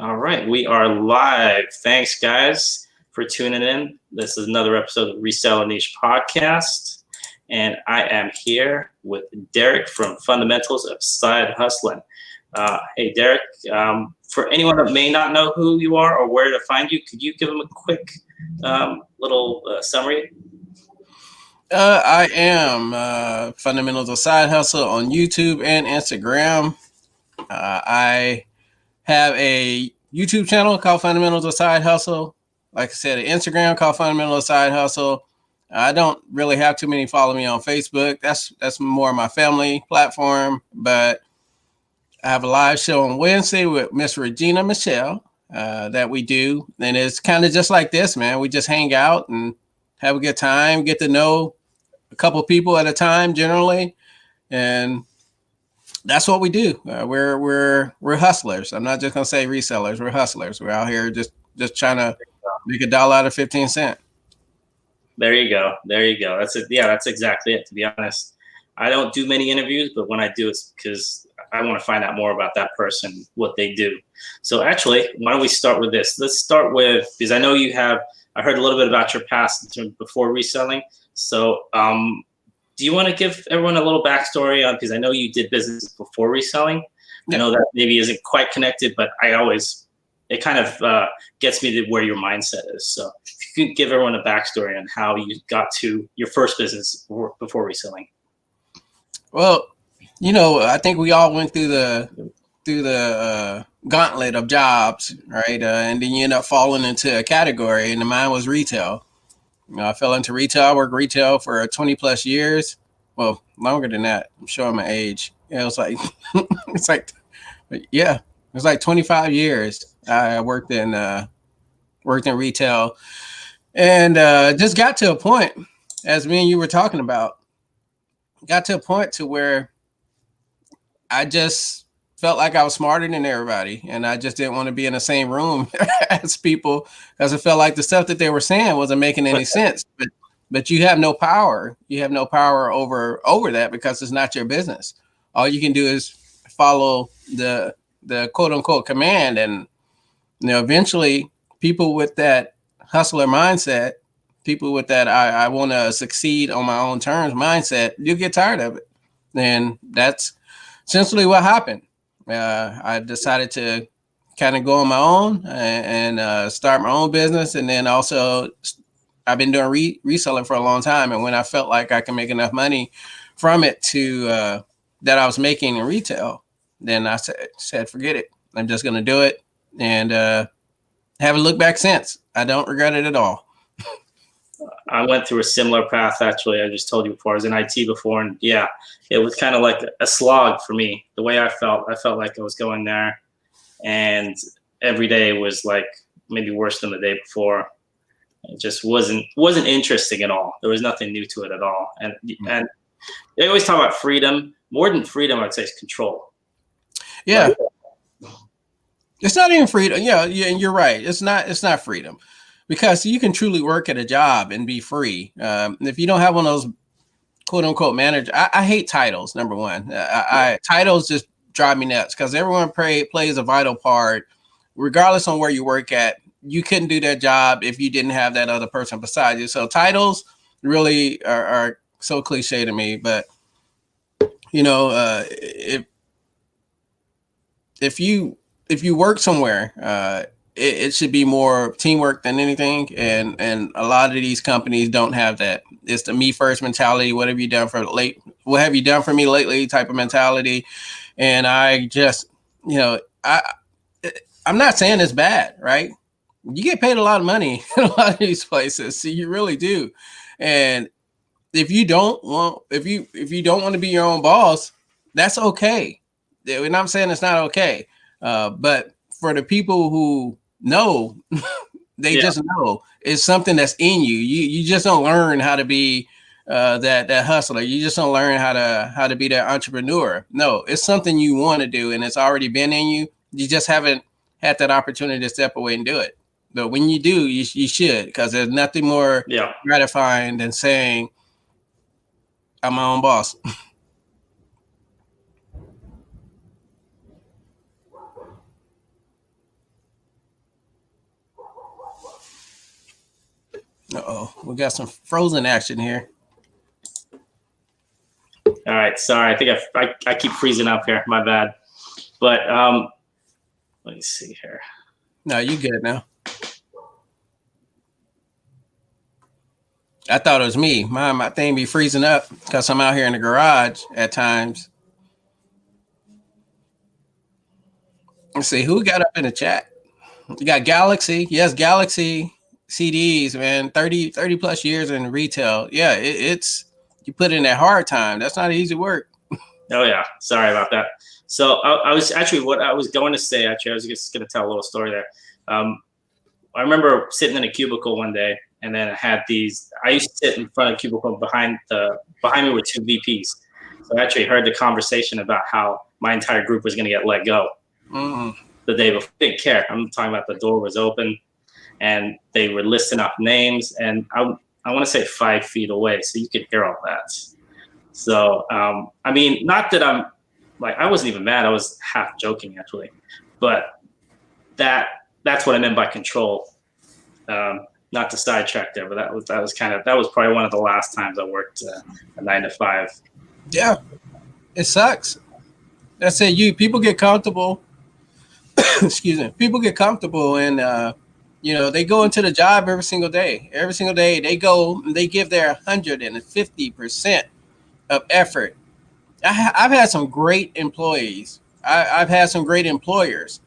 All right, we are live. Thanks, guys, for tuning in. This is another episode of Resell a Niche Podcast, and I am here with Derrick from Fundmentalz of Side Hustling. Hey, Derrick, for anyone that may not know who you are or where to find you, could you give them a quick little summary? I am Fundamentals of Side Hustle on YouTube and Instagram. I have a YouTube channel called Fundamentals of Side Hustle. Like I said, an Instagram called Fundamentals of Side Hustle. I don't really have too many follow me on Facebook. That's more my family platform. But I have a live show on Wednesday with Miss Regina Michelle that we do. And it's kind of just like this, man. We just hang out and have a good time, get to know a couple people at a time generally. And that's what we do. We're hustlers. I'm not just gonna say resellers. We're hustlers. We're out here just trying to make $1 out of 15 cents. There you go. There you go. That's it. Yeah, that's exactly it. To be honest, I don't do many interviews, but when I do, it's because I want to find out more about that person, what they do. So actually, why don't we start with this? Let's start with, because I know you have. I heard a little bit about your past before reselling. So do you want to give everyone a little backstory on, because I know you did business before reselling. Yeah. I know that maybe isn't quite connected, but it kind of gets me to where your mindset is. So if you could give everyone a backstory on how you got to your first business before reselling. Well, I think we all went through the gauntlet of jobs, right? And then you end up falling into a category, and mine was retail. I fell into retail. I worked retail for 20 plus years. Well, longer than that. I'm showing my age. Yeah, it was like, it was like 25 years. I worked in retail, and just got to a point, as me and you were talking about, got to a point to where I just felt like I was smarter than everybody, and I just didn't want to be in the same room as people, because I felt like the stuff that they were saying wasn't making any sense. But you have no power. You have no power over that, because it's not your business. All you can do is follow the quote unquote command, and eventually people with that hustler mindset, people with that I want to succeed on my own terms mindset, you get tired of it, and that's essentially what happened. I decided to kind of go on my own and start my own business. And then also I've been doing reselling for a long time. And when I felt like I can make enough money from it to that I was making in retail, then I said, forget it. I'm just going to do it. And haven't looked back since. I don't regret it at all. I went through a similar path, actually. I just told you before. I was in IT before, and yeah, it was kind of like a slog for me. The way I felt like I was going there, and every day was like maybe worse than the day before. It just wasn't interesting at all. There was nothing new to it at all. And they always talk about freedom. More than freedom, I'd say, is control. Yeah. It's not even freedom. Yeah, and you're right. It's not freedom. Because you can truly work at a job and be free. If you don't have one of those quote unquote managers, I hate titles. Number one, titles just drive me nuts, because everyone plays a vital part, regardless on where you work at. You couldn't do that job if you didn't have that other person beside you. So titles really are so cliche to me. But if you work somewhere, it should be more teamwork than anything. And a lot of these companies don't have that. It's the me first mentality. What have you done for me lately type of mentality. And I just, I'm not saying it's bad, right? You get paid a lot of money in a lot of these places. So you really do. And if you don't want to be your own boss, that's okay. And I'm saying it's not okay. But for the people who know, they just know it's something that's in you. You just don't learn how to be that hustler. You just don't learn how to be that entrepreneur. No, it's something you want to do, and it's already been in you. You just haven't had that opportunity to step away and do it. But when you do, you should, because there's nothing more gratifying than saying, I'm my own boss. Uh-oh, we got some frozen action here. All right, sorry. I think I keep freezing up here. My bad. But let me see here. No, you good now. I thought it was me. My thing be freezing up because I'm out here in the garage at times. Let's see who got up in the chat. You got Galaxy. Yes, Galaxy CDs, man. 30 plus years in retail. Yeah, it's you put in that hard time. That's not easy work. Oh yeah, sorry about that. So I was actually what I was going to say. Actually, I was just going to tell a little story there. I remember sitting in a cubicle one day, and then I had these. I used to sit in front of the cubicle behind me were two VPs. So I actually heard the conversation about how my entire group was going to get let go the day before. I didn't care. I'm talking about the door was open, and they were listing off names, and I want to say 5 feet away, so you could hear all that. So I mean, not that I'm like I wasn't even mad. I was half joking actually, but that's what I meant by control. Not to sidetrack there, but that was probably one of the last times I worked a 9 to 5. Yeah, it sucks. That's it. People get comfortable. Excuse me. People get comfortable, and they go into the job every single day. Every single day they go, and they give their 150% of effort. I've had some great employees. I've had some great employers,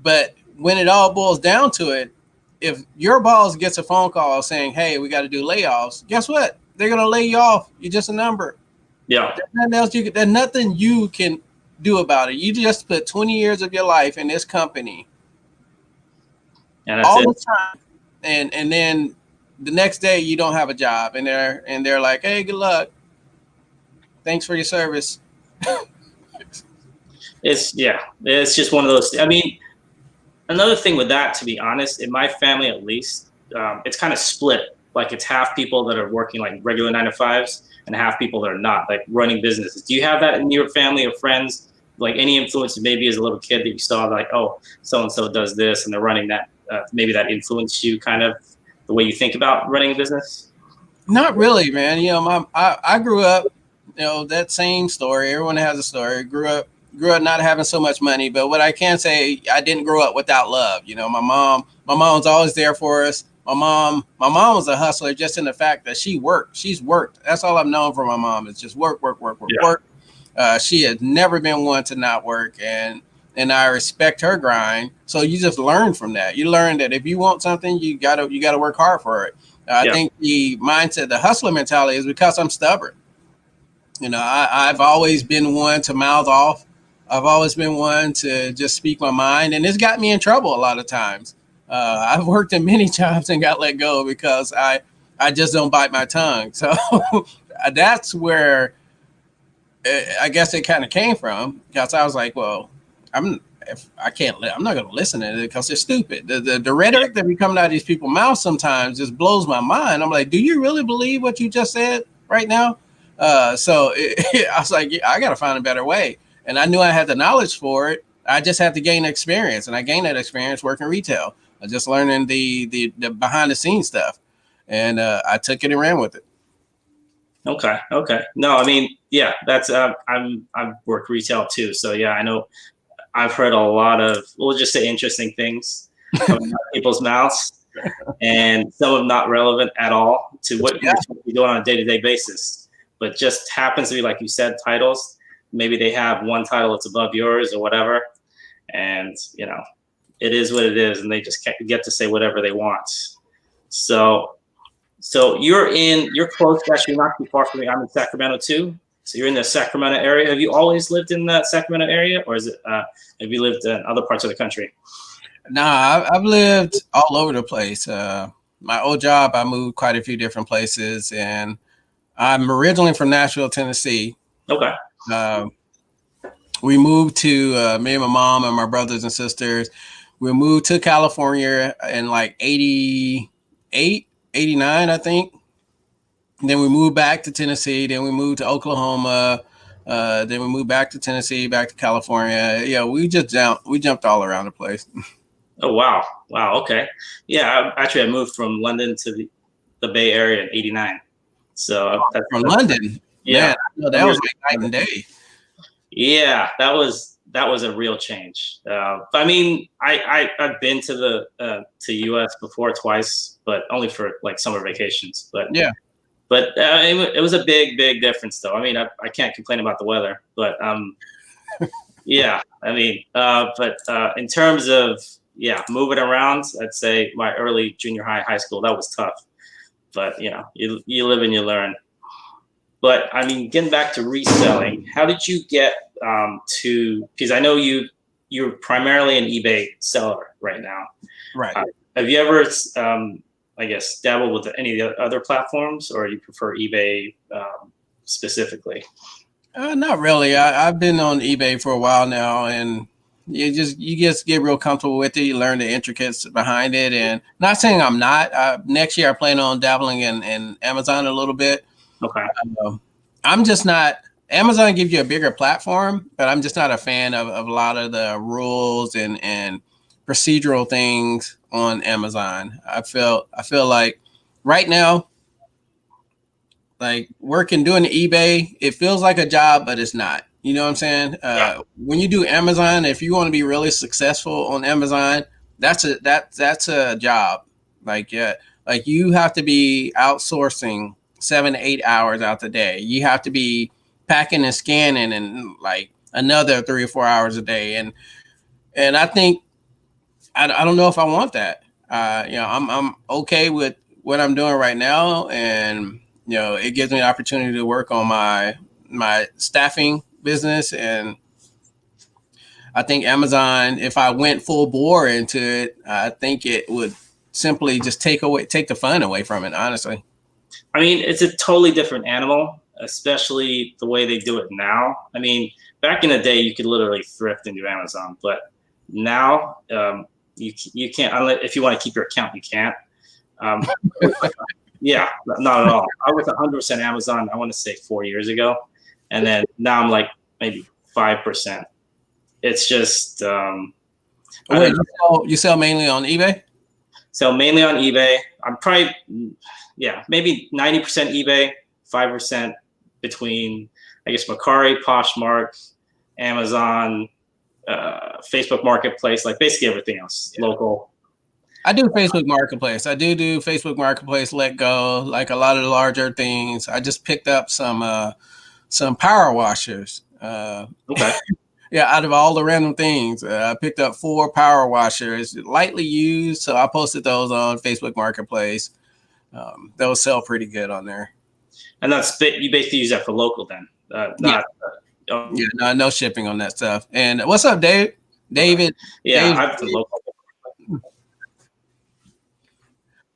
but when it all boils down to it, if your boss gets a phone call saying, "Hey, we got to do layoffs," guess what? They're gonna lay you off. You're just a number. Yeah. There's nothing you can do about it. You just put 20 years of your life in this company, and that's all it. the time, and then the next day you don't have a job, and they're like, "Hey, good luck. Thanks for your service." It's just one of those. I mean, another thing with that, to be honest, in my family at least, it's kind of split. Like it's half people that are working like regular 9 to 5s and half people that are not, like running businesses. Do you have that in your family or friends? Like any influence maybe as a little kid that you saw like, oh, so-and-so does this and they're running that, maybe that influenced you kind of the way you think about running a business? Not really, man. I grew up, that same story. Everyone has a story. Grew up not having so much money, but what I can say, I didn't grow up without love. My mom was always there for us. My mom was a hustler just in the fact that she worked. She's worked. That's all I've known from my mom is just work. She had never been one to not work, and I respect her grind. So you just learn from that. You learn that if you want something, you gotta work hard for it. I think the mindset, the hustler mentality is because I'm stubborn. I've always been one to mouth off. I've always been one to just speak my mind, and it's got me in trouble a lot of times. I've worked in many jobs and got let go because I just don't bite my tongue. So that's where I guess it kind of came from, because I was like, well, I'm not going to listen to it because they're stupid. The rhetoric that be coming out of these people's mouths sometimes just blows my mind. I'm like, do you really believe what you just said right now? I was like, I got to find a better way. And I knew I had the knowledge for it. I just had to gain experience, and I gained that experience working retail. Just learning the behind the scenes stuff, and I took it and ran with it. Okay. No, I mean, yeah, that's I've worked retail too, so yeah, I know. I've heard a lot of, we'll just say, interesting things coming out of people's mouths, and some of them not relevant at all to what you're doing on a day-to-day basis, but just happens to be, like you said, titles. Maybe they have one title that's above yours or whatever, and it is what it is, and they just get to say whatever they want. So you're close. Actually, not too far from me. I'm in Sacramento too. So you're in the Sacramento area. Have you always lived in the Sacramento area, or have you lived in other parts of the country? Nah, I've lived all over the place. My old job, I moved quite a few different places, and I'm originally from Nashville, Tennessee. Okay. We moved to me and my mom and my brothers and sisters. We moved to California in like 88, 89, I think. And then we moved back to Tennessee. Then we moved to Oklahoma. Then we moved back to Tennessee, back to California. Yeah, we jumped all around the place. Oh, wow. Okay. Yeah, I moved from London to the Bay Area in '89. So from London. Yeah, man, that was like night and day. Yeah, that was a real change. I mean, I've been to the to US before twice, but only for like summer vacations. But it was a big difference, though. I mean, I can't complain about the weather, but yeah, I mean, but in terms of moving around, I'd say my early junior high school, that was tough. But you live and you learn. But I mean, getting back to reselling, how did you get to? Because I know you're primarily an eBay seller right now. Right. Have you ever, I guess, dabbled with any of the other platforms, or you prefer eBay specifically? Not really. I've been on eBay for a while now, and you just get real comfortable with it. You learn the intricacies behind it, and not saying I'm not. Next year, I plan on dabbling in Amazon a little bit. Okay. I'm just not. Amazon gives you a bigger platform, but I'm just not a fan of a lot of the rules and procedural things on Amazon. I feel like right now, like doing eBay, it feels like a job, but it's not. You know what I'm saying? When you do Amazon, if you want to be really successful on Amazon, that's a job. Like you have to be outsourcing 7 to 8 hours out the day. You have to be packing and scanning and like another 3 or 4 hours a day. And I think I don't know if I want that. I'm okay with what I'm doing right now, and it gives me an opportunity to work on my staffing business. And I think Amazon, if I went full bore into it, I think it would simply just take the fun away from it, honestly. I mean, it's a totally different animal, especially the way they do it now. I mean, back in the day, you could literally thrift into Amazon, but now you can't. Unless if you want to keep your account, you can't. Yeah, not at all. I was 100% Amazon, I want to say 4 years ago, and then now I'm like maybe 5%. It's just. Wait, you sell mainly on eBay? So mainly on eBay. I'm probably, maybe 90% eBay, 5% between, I guess, Mercari, Poshmark, Amazon, Facebook Marketplace, like basically everything else, local. I do Facebook Marketplace. I do Facebook Marketplace, Let Go, like a lot of the larger things. I just picked up some power washers. Okay. Yeah, out of all the random things, I picked up 4 power washers, lightly used. So I posted those on Facebook Marketplace. Those sell pretty good on there. And you basically use that for local then, no shipping on that stuff. And what's up, Dave? David? Yeah, I've the local.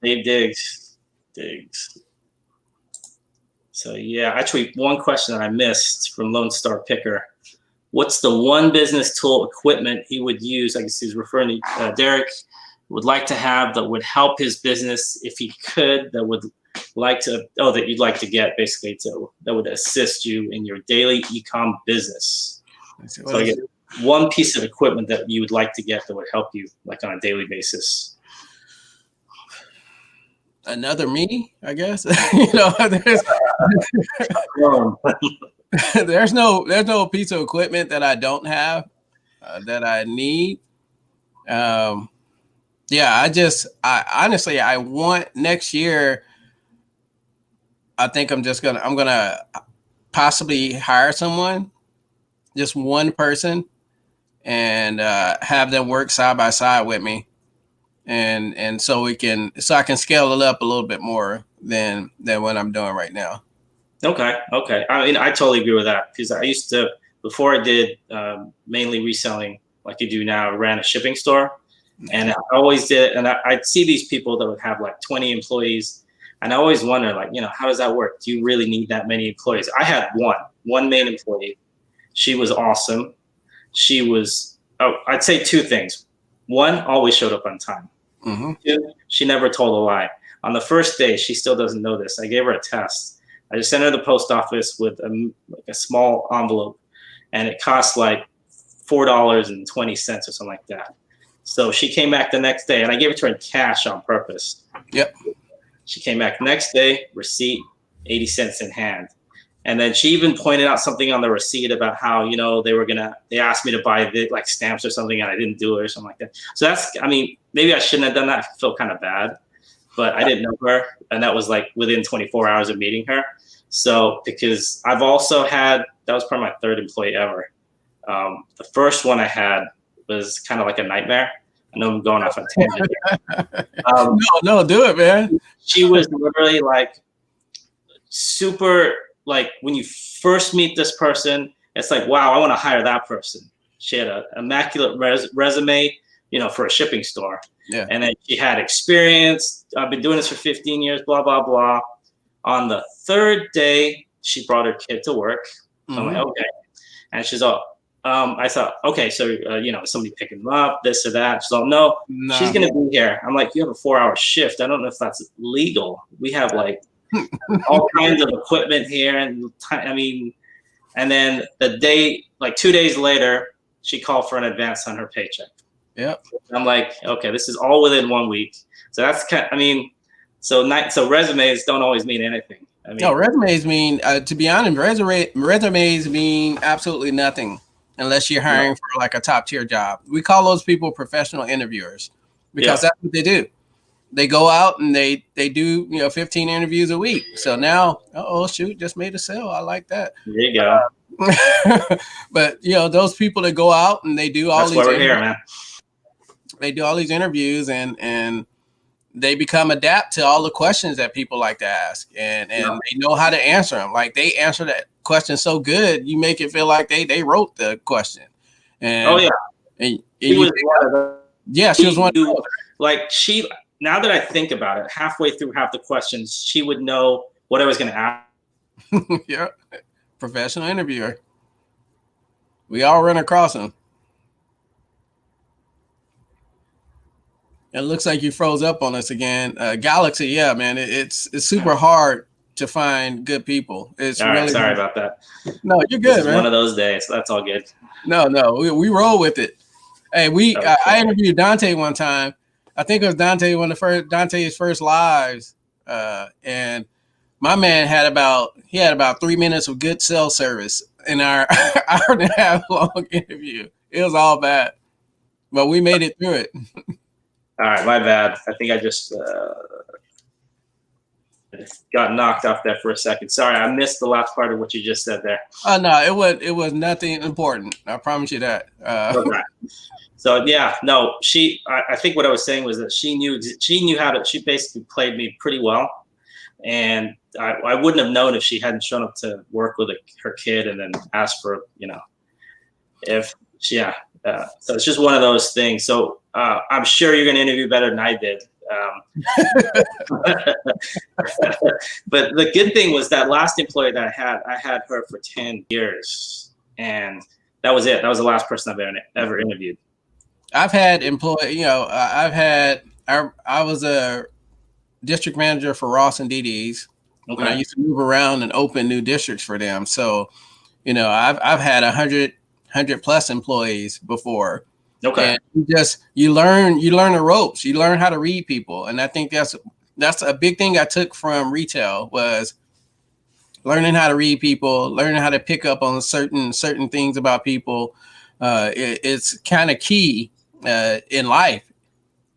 Dave Diggs. So yeah, actually, one question that I missed from Lone Star Picker. What's the one business tool equipment he would use? I guess he's referring to Derrick, would like to have that would help his business if he could, that you'd like to get basically that would assist you in your daily e-com business. So I guess one piece of equipment that you would like to get that would help you like on a daily basis. Another me, I guess. There's no piece of equipment that I don't have that I need. I honestly, I want next year. I think I'm gonna possibly hire someone, just one person, and have them work side by side with me, and so I can scale it up a little bit more than what I'm doing right now. Okay. I mean, I totally agree with that because I used to, before I did mainly reselling like you do now, I ran a shipping store, and I always did. And I'd see these people that would have like 20 employees, and I always wonder, like, how does that work? Do you really need that many employees? I had one main employee. She was awesome. She was, I'd say 2 things. 1, always showed up on time. Mm-hmm. 2, she never told a lie. On the first day, she still doesn't know this. I gave her a test. I just sent her to the post office with a small envelope, and it cost like $4.20 or something like that. So she came back the next day, and I gave it to her in cash on purpose. Yep. She came back the next day, receipt, 80 cents in hand. And then she even pointed out something on the receipt about how, you know, they asked me to buy like stamps or something and I didn't do it or something like that. So that's, I mean, maybe I shouldn't have done that. I feel kind of bad, but I didn't know her. And that was like within 24 hours of meeting her. So, because I've also had, that was probably my third employee ever. The first one I had was kind of like a nightmare. I know I'm going off on a tangent. No, do it, man. She was literally like super, like when you first meet this person, it's like, wow, I want to hire that person. She had an immaculate resume, you know, for a shipping store. Yeah. And then she had experience. I've been doing this for 15 years, blah, blah, blah. On the third day, she brought her kid to work. So I'm like, okay. And she's all, I thought, okay, so, you know, somebody picking them up, this or that. She's all, no, she's going to be here. I'm like, you have a 4-hour shift. I don't know if that's legal. We have like all kinds of equipment here. And I mean, and then the day, like 2 days later, she called for an advance on her paycheck. Yep. I'm like, okay, this is all within 1 week. So that's kind of, I mean, so resumes don't always mean anything. I mean, no, resumes mean, to be honest, resumes mean absolutely nothing unless you're hiring for like a top tier job. We call those people professional interviewers because that's what they do. They go out and they do, you know, 15 interviews a week. So now, oh shoot, just made a sale. I like that. There you go. But you know, those people that go out and they do all that's these, why we're here, man. They do all these interviews and they become adapt to all the questions that people like to ask, and they know how to answer them. Like they answer that question so good, you make it feel like they wrote the question. And she was one. Like she. Now that I think about it, halfway through half the questions, she would know what I was going to ask. Yeah, professional interviewer. We all run across them. It looks like you froze up on us again. Galaxy, yeah, man, it's super hard to find good people. It's all right, really sorry about that. No, you're good, man. One of those days. That's all good. No, we roll with it. Hey, I interviewed Dante one time. I think it was Dante's first lives, and my man had about 3 minutes of good cell service in our hour and a half long interview. It was all bad, but we made it through it. All right, my bad. I think I just got knocked off there for a second. Sorry, I missed the last part of what you just said there. Oh no, it was nothing important. I promise you that. Okay. So yeah, no, I think what I was saying was that she knew how to. She basically played me pretty well, and I wouldn't have known if she hadn't shown up to work with her kid and then asked for, you know, so it's just one of those things. So I'm sure you're going to interview better than I did. But the good thing was that last employee that I had her for 10 years, and that was it. That was the last person I've ever interviewed. I've had I was a district manager for Ross and DD's. Okay. When I used to move around and open new districts for them. So, you know, I've had 100 plus employees before. Okay. And you learn the ropes. You learn how to read people. And I think that's a big thing I took from retail was learning how to read people, learning how to pick up on certain things about people. It's kind of key in life.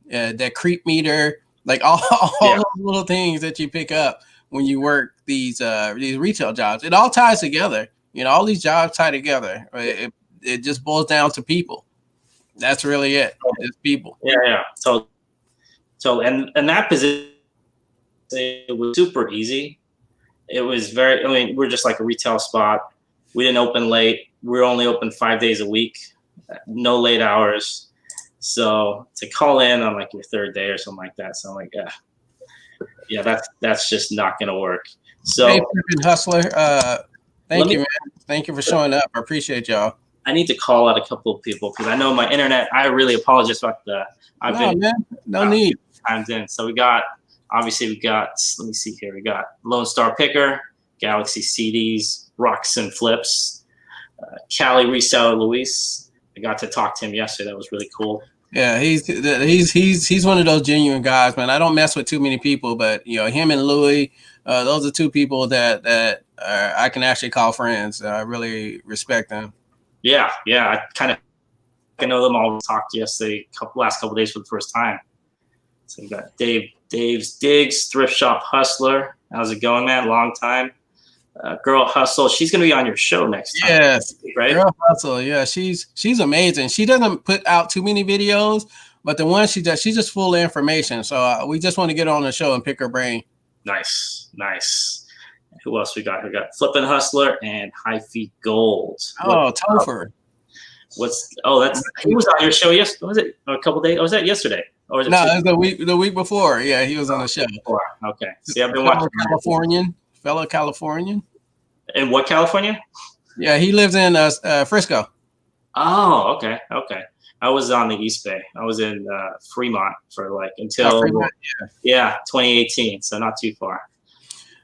That creep meter, like all those little things that you pick up when you work these retail jobs. It all ties together. You know, all these jobs tie together. It just boils down to people. That's really it. It's people. Yeah. So and that position, it was super easy. It was we're just like a retail spot. We didn't open late. We were only open 5 days a week, no late hours. So to call in on like your third day or something like that, so I'm like, that's just not gonna work. So hey, hustler, thank you, man. Thank you for showing up. I appreciate y'all. I need to call out a couple of people because I know my internet. I really apologize about no need. Times in. So we got let me see here. We got Lone Star Picker, Galaxy CDs, Rocks and Flips, Cali Reseller Luis. I got to talk to him yesterday. That was really cool. Yeah, he's one of those genuine guys, man. I don't mess with too many people, but him and Louis, those are two people that I can actually call friends. I really respect them. Yeah, I kind of know them all. Talked yesterday, last couple days for the first time. So you got Dave's Digs, Thrift Shop Hustler. How's it going, man? Long time. Girl Hustle. She's gonna be on your show next time. Yes, right? Girl Hustle. Yeah, she's amazing. She doesn't put out too many videos, but the one she does, she's just full of information. So we just want to get on the show and pick her brain. Nice. Who else we got? We got Flippin' Hustler and High Feet Gold. Oh, Topher. He was on your show yesterday. Was it a couple days? Or was that yesterday? Or was it no, it was the week before. Yeah, he was on the show. Okay. See, I've been watching. Fellow Californian. In what California? Yeah, he lives in Frisco. Oh, okay. I was on the East Bay. I was in Fremont for until 2018. So not too far.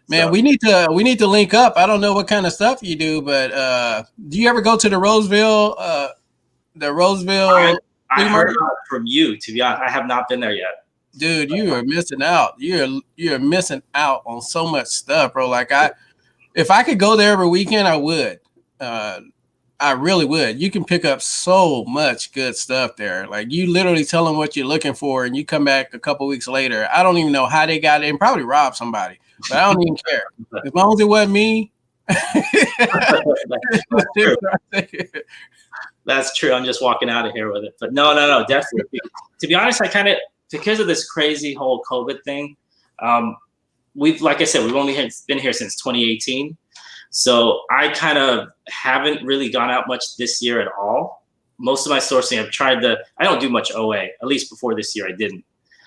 Man, we need to link up. I don't know what kind of stuff you do, but do you ever go to the Roseville? I heard about it from you. To be honest, I have not been there yet. Dude, you are missing out. You're missing out on so much stuff, bro. If I could go there every weekend, I would. I really would. You can pick up so much good stuff there. Like, you literally tell them what you're looking for, and you come back a couple weeks later. I don't even know how they got it, and probably robbed somebody, but I don't even care. As long as it wasn't me. That's true. I'm just walking out of here with it. But no, definitely. To be honest, because of this crazy whole COVID thing, like I said, we've only been here since 2018. So I kind of haven't really gone out much this year at all. Most of my sourcing, I don't do much OA. At least before this year, I didn't.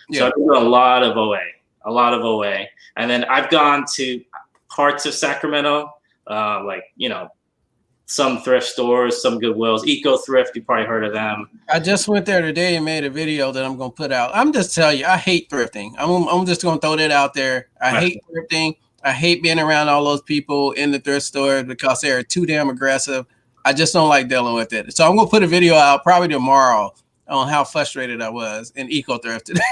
Yeah. So I've been doing a lot of OA. And then I've gone to parts of Sacramento, some thrift stores, some Goodwills, Eco Thrift. You probably heard of them. I just went there today and made a video that I'm going to put out. I'm just telling you, I hate thrifting. I'm just going to throw that out there. I hate thrifting. I hate being around all those people in the thrift store because they're too damn aggressive. I just don't like dealing with it. So I'm going to put a video out probably tomorrow on how frustrated I was in Eco Thrift today.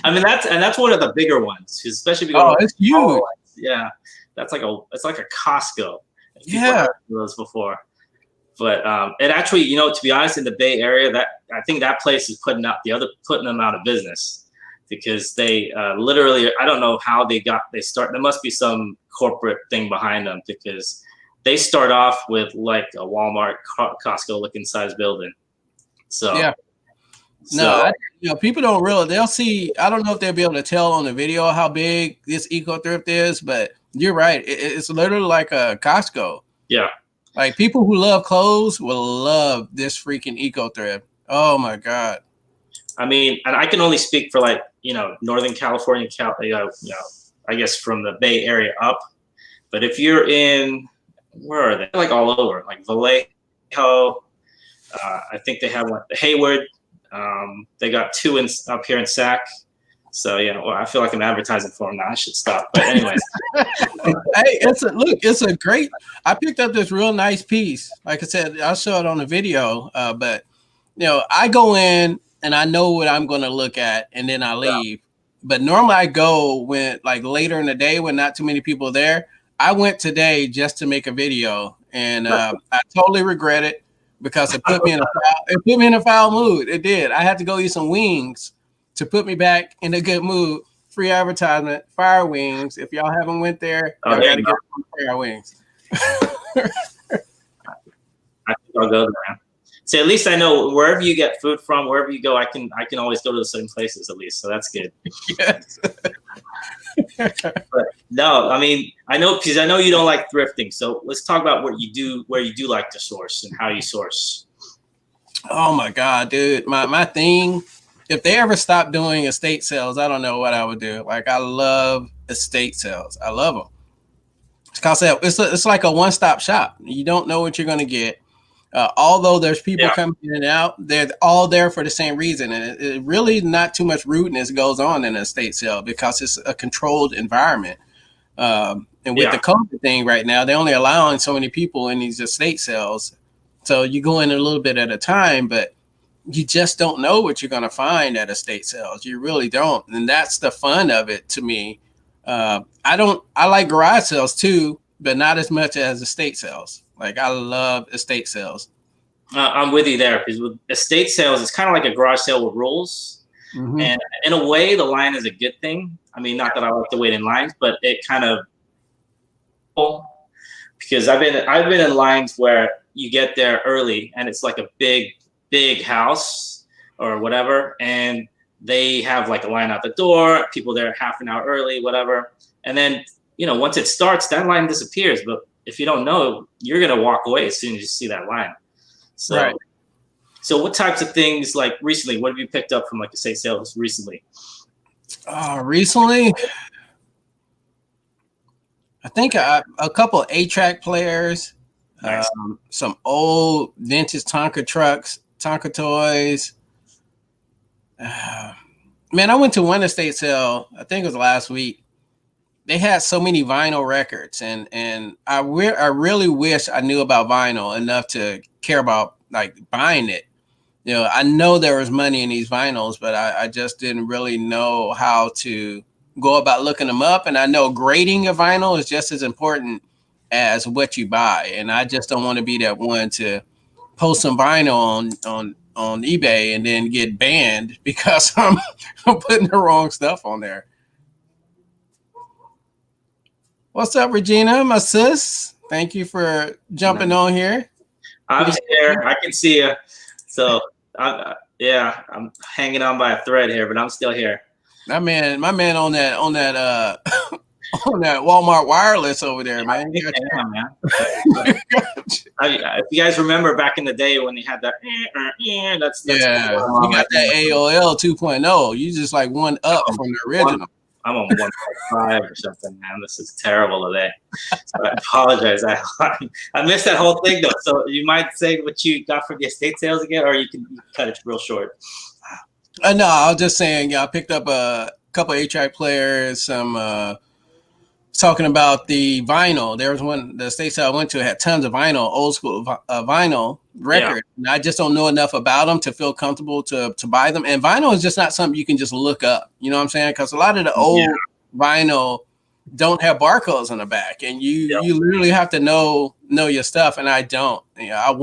I mean, that's one of the bigger ones, especially because it's huge. Yeah, it's like a Costco. Yeah, those before, but it actually, to be honest, in the Bay Area, I think that place is putting them out of business. Because they literally, I don't know how they start. There must be some corporate thing behind them, because they start off with like a Walmart, Costco looking size building. So yeah, people don't realize. They'll see. I don't know if they'll be able to tell on the video how big this Eco Thrift is, but you're right. It's literally like a Costco. Yeah, like people who love clothes will love this freaking Eco Thrift. Oh my god. I mean, and I can only speak for Northern California, I guess from the Bay Area up. But if you're in, where are they? Like all over, like Vallejo. I think they have Hayward. They got two up here in Sac. So I feel like I'm advertising for them now. I should stop. But anyways, hey, it's a great. I picked up this real nice piece. Like I said, I'll show it on the video. But I go in and I know what I'm going to look at, and then I leave. Yeah. But normally I go when later in the day when not too many people are there. I went today just to make a video, and I totally regret it because it put me in a foul mood. It did. I had to go eat some wings to put me back in a good mood. Free advertisement, Fire Wings. If y'all haven't went there, y'all got to get some Fire Wings. I think I'll go there, man. So at least I know wherever you get food from, wherever you go, I can always go to the same places at least. So that's good. Yes. But no, I mean, I know you don't like thrifting. So let's talk about where you do like to source and how you source. Oh my God, dude. My thing, if they ever stop doing estate sales, I don't know what I would do. Like, I love estate sales. I love them. Because it's like a one-stop shop. You don't know what you're going to get. Although there's people coming in and out, they're all there for the same reason. And it really not too much rudeness goes on in an estate sale because it's a controlled environment. And with the COVID thing right now, they're only allowing so many people in these estate sales. So you go in a little bit at a time, but you just don't know what you're going to find at estate sales. You really don't. And that's the fun of it to me. I like garage sales too, but not as much as estate sales. Like I love estate sales. I'm with you there, because with estate sales, it's kind of like a garage sale with rules. Mm-hmm. And in a way, the line is a good thing. I mean, not that I like to wait in lines, but it kind of, because I've been in lines where you get there early and it's like a big house or whatever, and they have like a line out the door, people there half an hour early, whatever. And then, once it starts, that line disappears. But if you don't know, you're going to walk away as soon as you see that line. So, right. So what types of things, like recently, what have you picked up from like estate sales recently? Recently, I think a couple of 8-track players, nice. Some old vintage Tonka trucks, Tonka toys. Man, I went to one estate sale, I think it was last week. They had so many vinyl records, and I really wish I knew about vinyl enough to care about like buying it. I know there was money in these vinyls, but I just didn't really know how to go about looking them up. And I know grading a vinyl is just as important as what you buy. And I just don't want to be that one to post some vinyl on eBay and then get banned because I'm putting the wrong stuff on there. What's up, Regina, my sis? Thank you for jumping on here. I'm here. I can see you. So, I'm hanging on by a thread here, but I'm still here. My man on that on that Walmart wireless over there, man. If you guys remember back in the day when they had that, that's you got that AOL 2.0. You just like one up from the original. I'm on 1.5 or something, man. This is terrible today. So I apologize. I missed that whole thing though. So you might say what you got from the estate sales again, or you can cut it real short. No, I was just saying, I picked up a couple of 8-track players, some talking about the vinyl. There was one, the estate sale I went to had tons of vinyl, old school vinyl record. Yeah. And I just don't know enough about them to feel comfortable to buy them. And vinyl is just not something you can just look up. You know what I'm saying? Because a lot of the old vinyl don't have barcodes on the back, and you literally have to know your stuff. And I don't. I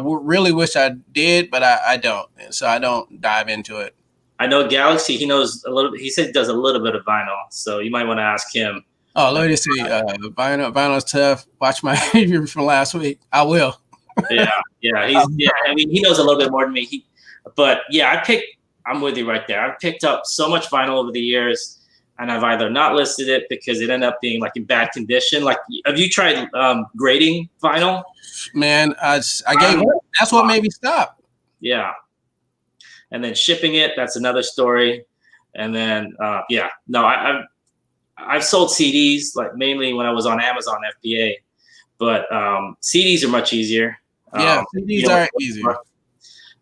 really wish I did, but I don't. And so I don't dive into it. I know Galaxy. He knows a little. He said he does a little bit of vinyl, so you might want to ask him. Oh, let me see. Vinyl's tough. Watch my review from last week. I will. Yeah. I mean, he knows a little bit more than me. I'm with you right there. I've picked up so much vinyl over the years, and I've either not listed it because it ended up being like in bad condition. Like, have you tried grading vinyl? Man, I gave up. That's what made me stop. Yeah. And then shipping it, that's another story. And then, I've sold CDs, like mainly when I was on Amazon FBA, but CDs are much easier. CDs are easier.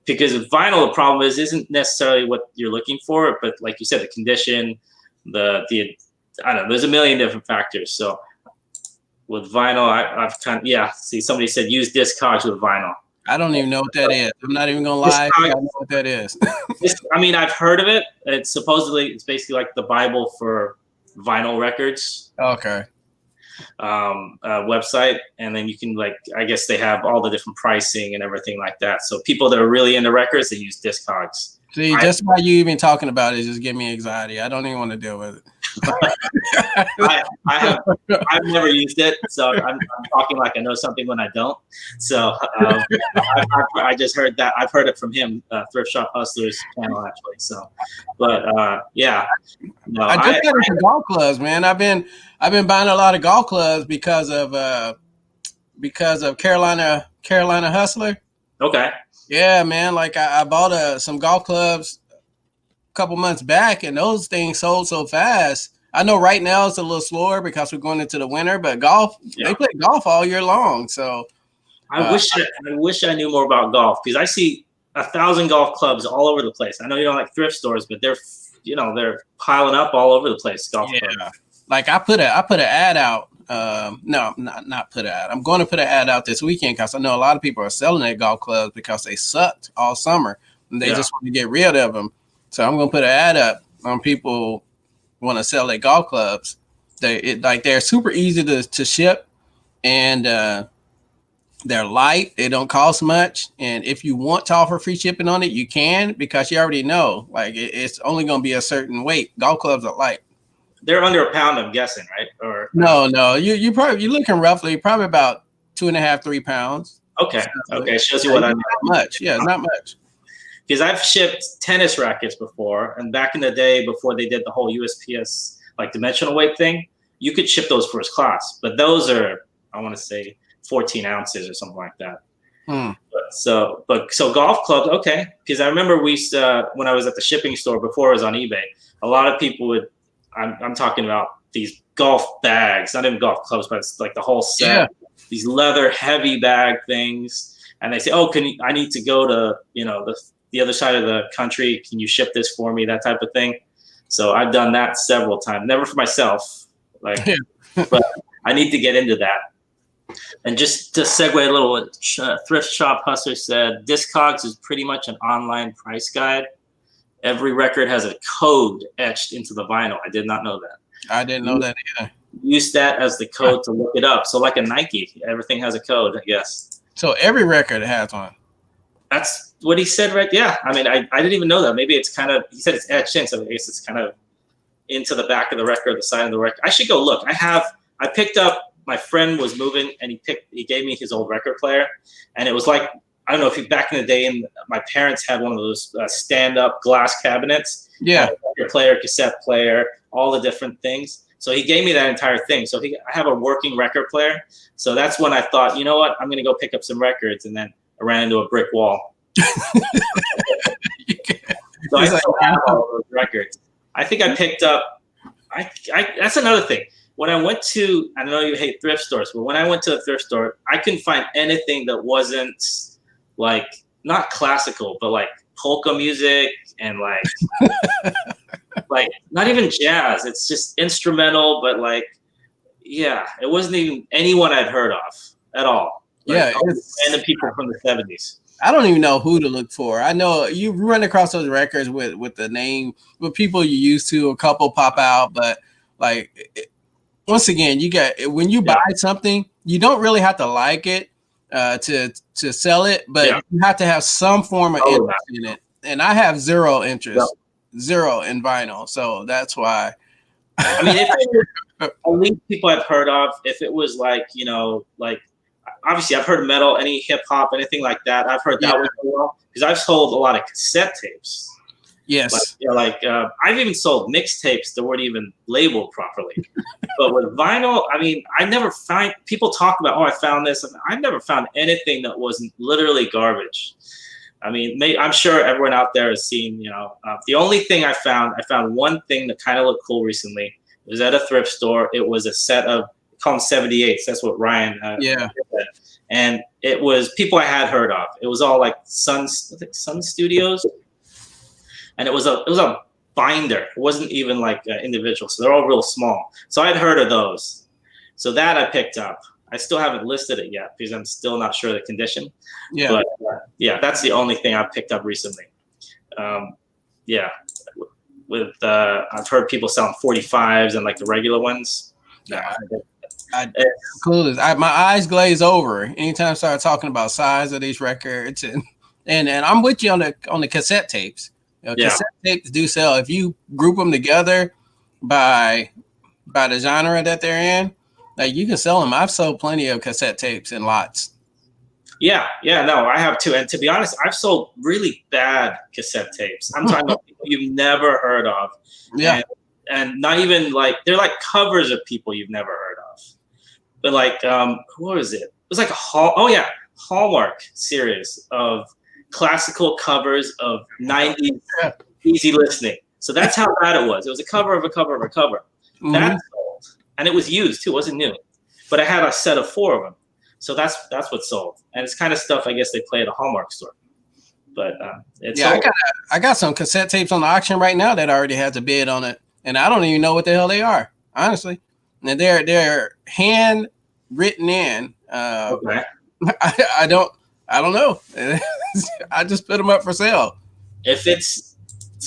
Because with vinyl, the problem isn't necessarily what you're looking for, but like you said, the condition, I don't know, there's a million different factors. So with vinyl, I've see, somebody said use Discogs with vinyl. I don't even know what that is. I'm not even gonna lie. I don't know what that is. I've heard of it. It's basically like the Bible for vinyl records. Okay. Website, and then you can, like, I guess they have all the different pricing and everything like that. So people that are really into records, they use Discogs. See, just why you even talking about it just give me anxiety. I don't even want to deal with it. I've never used it, so I'm talking like I know something when I don't. So I just heard that. I've heard it from him, Thrift Shop Hustlers channel, actually. So, but I just got into golf clubs, man. I've been buying a lot of golf clubs because of Carolina Hustler. Okay. Yeah, man. Like I bought some golf clubs a couple months back, and those things sold so fast. I know right now it's a little slower because we're going into the winter, but golf, they play golf all year long. So I wish I knew more about golf, because I see 1,000 golf clubs all over the place. I know you don't like thrift stores, but they're piling up all over the place. Golf clubs. Like I put an ad out. No, not put an ad. I'm going to put an ad out this weekend because I know a lot of people are selling their golf clubs because they sucked all summer. and they just want to get rid of them. So I'm gonna put an ad up on people want to sell their golf clubs. They're super easy to ship, and they're light. They don't cost much, and if you want to offer free shipping on it, you can, because you already know like it's only going to be a certain weight. Golf clubs are light. They're under a pound, I'm guessing, right? Or no, you're looking roughly probably about 2.5, 3 pounds. Okay, okay, shows you what I mean. Not much, not much. Because I've shipped tennis rackets before, and back in the day, before they did the whole USPS like dimensional weight thing, you could ship those first class, but those are, I want to say, 14 ounces or something like that. So golf clubs, okay. Because I remember we used to, when I was at the shipping store before it was on eBay, a lot of people would, I'm talking about these golf bags, not even golf clubs, but it's like the whole set, these leather heavy bag things. And they say, oh, I need to go to, the other side of the country. Can you ship this for me? That type of thing. So I've done that several times, never for myself, but I need to get into that. And just to segue a little, Thrift Shop Hustler said, Discogs is pretty much an online price guide. Every record has a code etched into the vinyl. I did not know that. I didn't know that either. Use that as the code to look it up. So like a Nike, everything has a code, I guess. So every record has one. That's what he said, right? Yeah. I mean, I didn't even know that. Maybe it's kind of, he said it's etched in, so I guess it's kind of into the back of the record, the side of the record. I should go look. I picked up, my friend was moving, and he gave me his old record player, and it was like, I don't know if back in the day, and my parents had one of those stand-up glass cabinets. Yeah. Record player, cassette player, all the different things. So he gave me that entire thing. So I have a working record player. So that's when I thought, you know what, I'm going to go pick up some records, and then I ran into a brick wall. So I still have all those records. I think I picked up, that's another thing. When I went to, I know you hate thrift stores, but when I went to a thrift store, I couldn't find anything that wasn't like, not classical, but like polka music and like, like not even jazz. It's just instrumental, but like, yeah, it wasn't even anyone I'd heard of at all. Like, random people from the 70s. I don't even know who to look for. I know you run across those records with the name, with people you used to, a couple pop out, but like, once again, when you buy something, you don't really have to like it to sell it, but you have to have some form of interest in it. And I have zero interest, zero in vinyl, so that's why. I mean, if it was at least people I've heard of, if it was like, like obviously I've heard metal, any hip hop, anything like that, I've heard that one well, because I've sold a lot of cassette tapes. Yes. I've even sold mixtapes that weren't even labeled properly. But with vinyl, I mean, I never find, people talk about, I found this. I've never found anything that wasn't literally garbage. I mean, I'm sure everyone out there has seen, the only thing I found one thing that kind of looked cool recently. It was at a thrift store. It was a set of, call them 78s. That's what Ryan said. And it was people I had heard of. It was all like Sun Studios. And it was a binder. It wasn't even like individual. So they're all real small. So I'd heard of those. So that I picked up. I still haven't listed it yet because I'm still not sure of the condition. Yeah. But that's the only thing I've picked up recently. With I've heard people selling 45s and like the regular ones. My eyes glaze over anytime I start talking about size of these records, and I'm with you on the cassette tapes. Cassette tapes do sell if you group them together by the genre that they're in. Like you can sell them. I've sold plenty of cassette tapes in lots. No, I have too. And to be honest, I've sold really bad cassette tapes. I'm talking about people you've never heard of. Yeah. And not even like, they're like covers of people you've never heard of. But like, what was it? It was like a Hallmark series of classical covers of 90s easy listening. So that's how bad it was. It was a cover of a cover of a cover. Mm-hmm. That sold. And it was used too, it wasn't new. But I had a set of 4 of them. So that's what sold. And it's kind of stuff I guess they play at a Hallmark store. But I got some cassette tapes on the auction right now that already has a bid on it. And I don't even know what the hell they are, honestly. And they're hand written in. Okay. I don't know. I just put them up for sale. if it's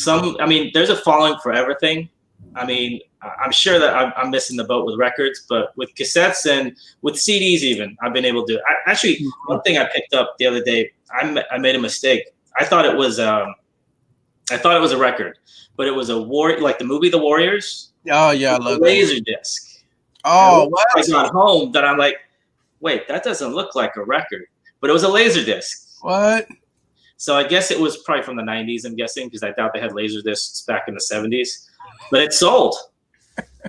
I mean, there's a following for everything. I mean, I'm sure that I'm missing the boat with records, but with cassettes and with CDs, even I've been able to. Actually, one thing I picked up the other day, I made a mistake. I thought it was a record, but it was like the movie The Warriors. Oh yeah, I love laser disc. Oh, what? I got home that I'm like, wait, that doesn't look like a record, but it was a laser disc. What? So I guess it was probably from the 90s, I'm guessing, because I doubt they had laser discs back in the 70s. But it sold.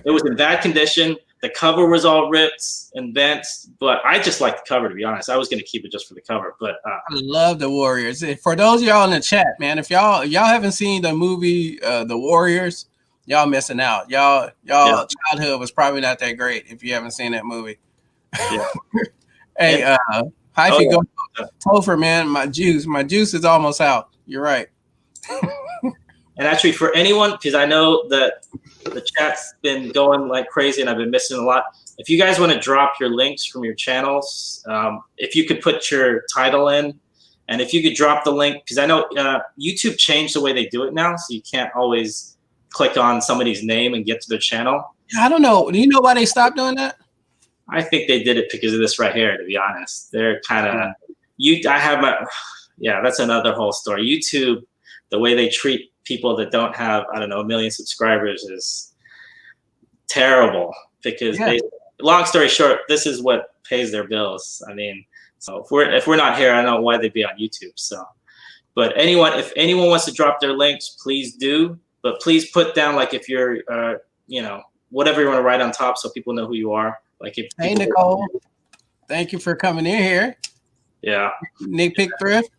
It was in bad condition. The cover was all ripped and bent, but I just like the cover, to be honest. I was going to keep it just for the cover. But I love The Warriors. For those of y'all in the chat, man, if y'all haven't seen the movie The Warriors, y'all missing out. Y'all childhood was probably not that great if you haven't seen that movie. Yeah. Hey, Hyphy, go Topher, man. My juice is almost out. You're right. And actually, for anyone, because I know that the chat's been going like crazy and I've been missing a lot. If you guys want to drop your links from your channels, if you could put your title in, and if you could drop the link, because I know YouTube changed the way they do it now, so you can't always click on somebody's name and get to their channel. I don't know. Do you know why they stopped doing that? I think they did it because of this right here, to be honest. They're kind of, that's another whole story. YouTube, the way they treat people that don't have, I don't know, 1 million subscribers is terrible because long story short, this is what pays their bills. I mean, so if we're not here, I don't know why they'd be on YouTube. So, but if anyone wants to drop their links, please do. But please put down, like, if you're, whatever you want to write on top so people know who you are. Like, hey, Nicole, thank you for coming in here. Yeah. Nick Pick Thrift.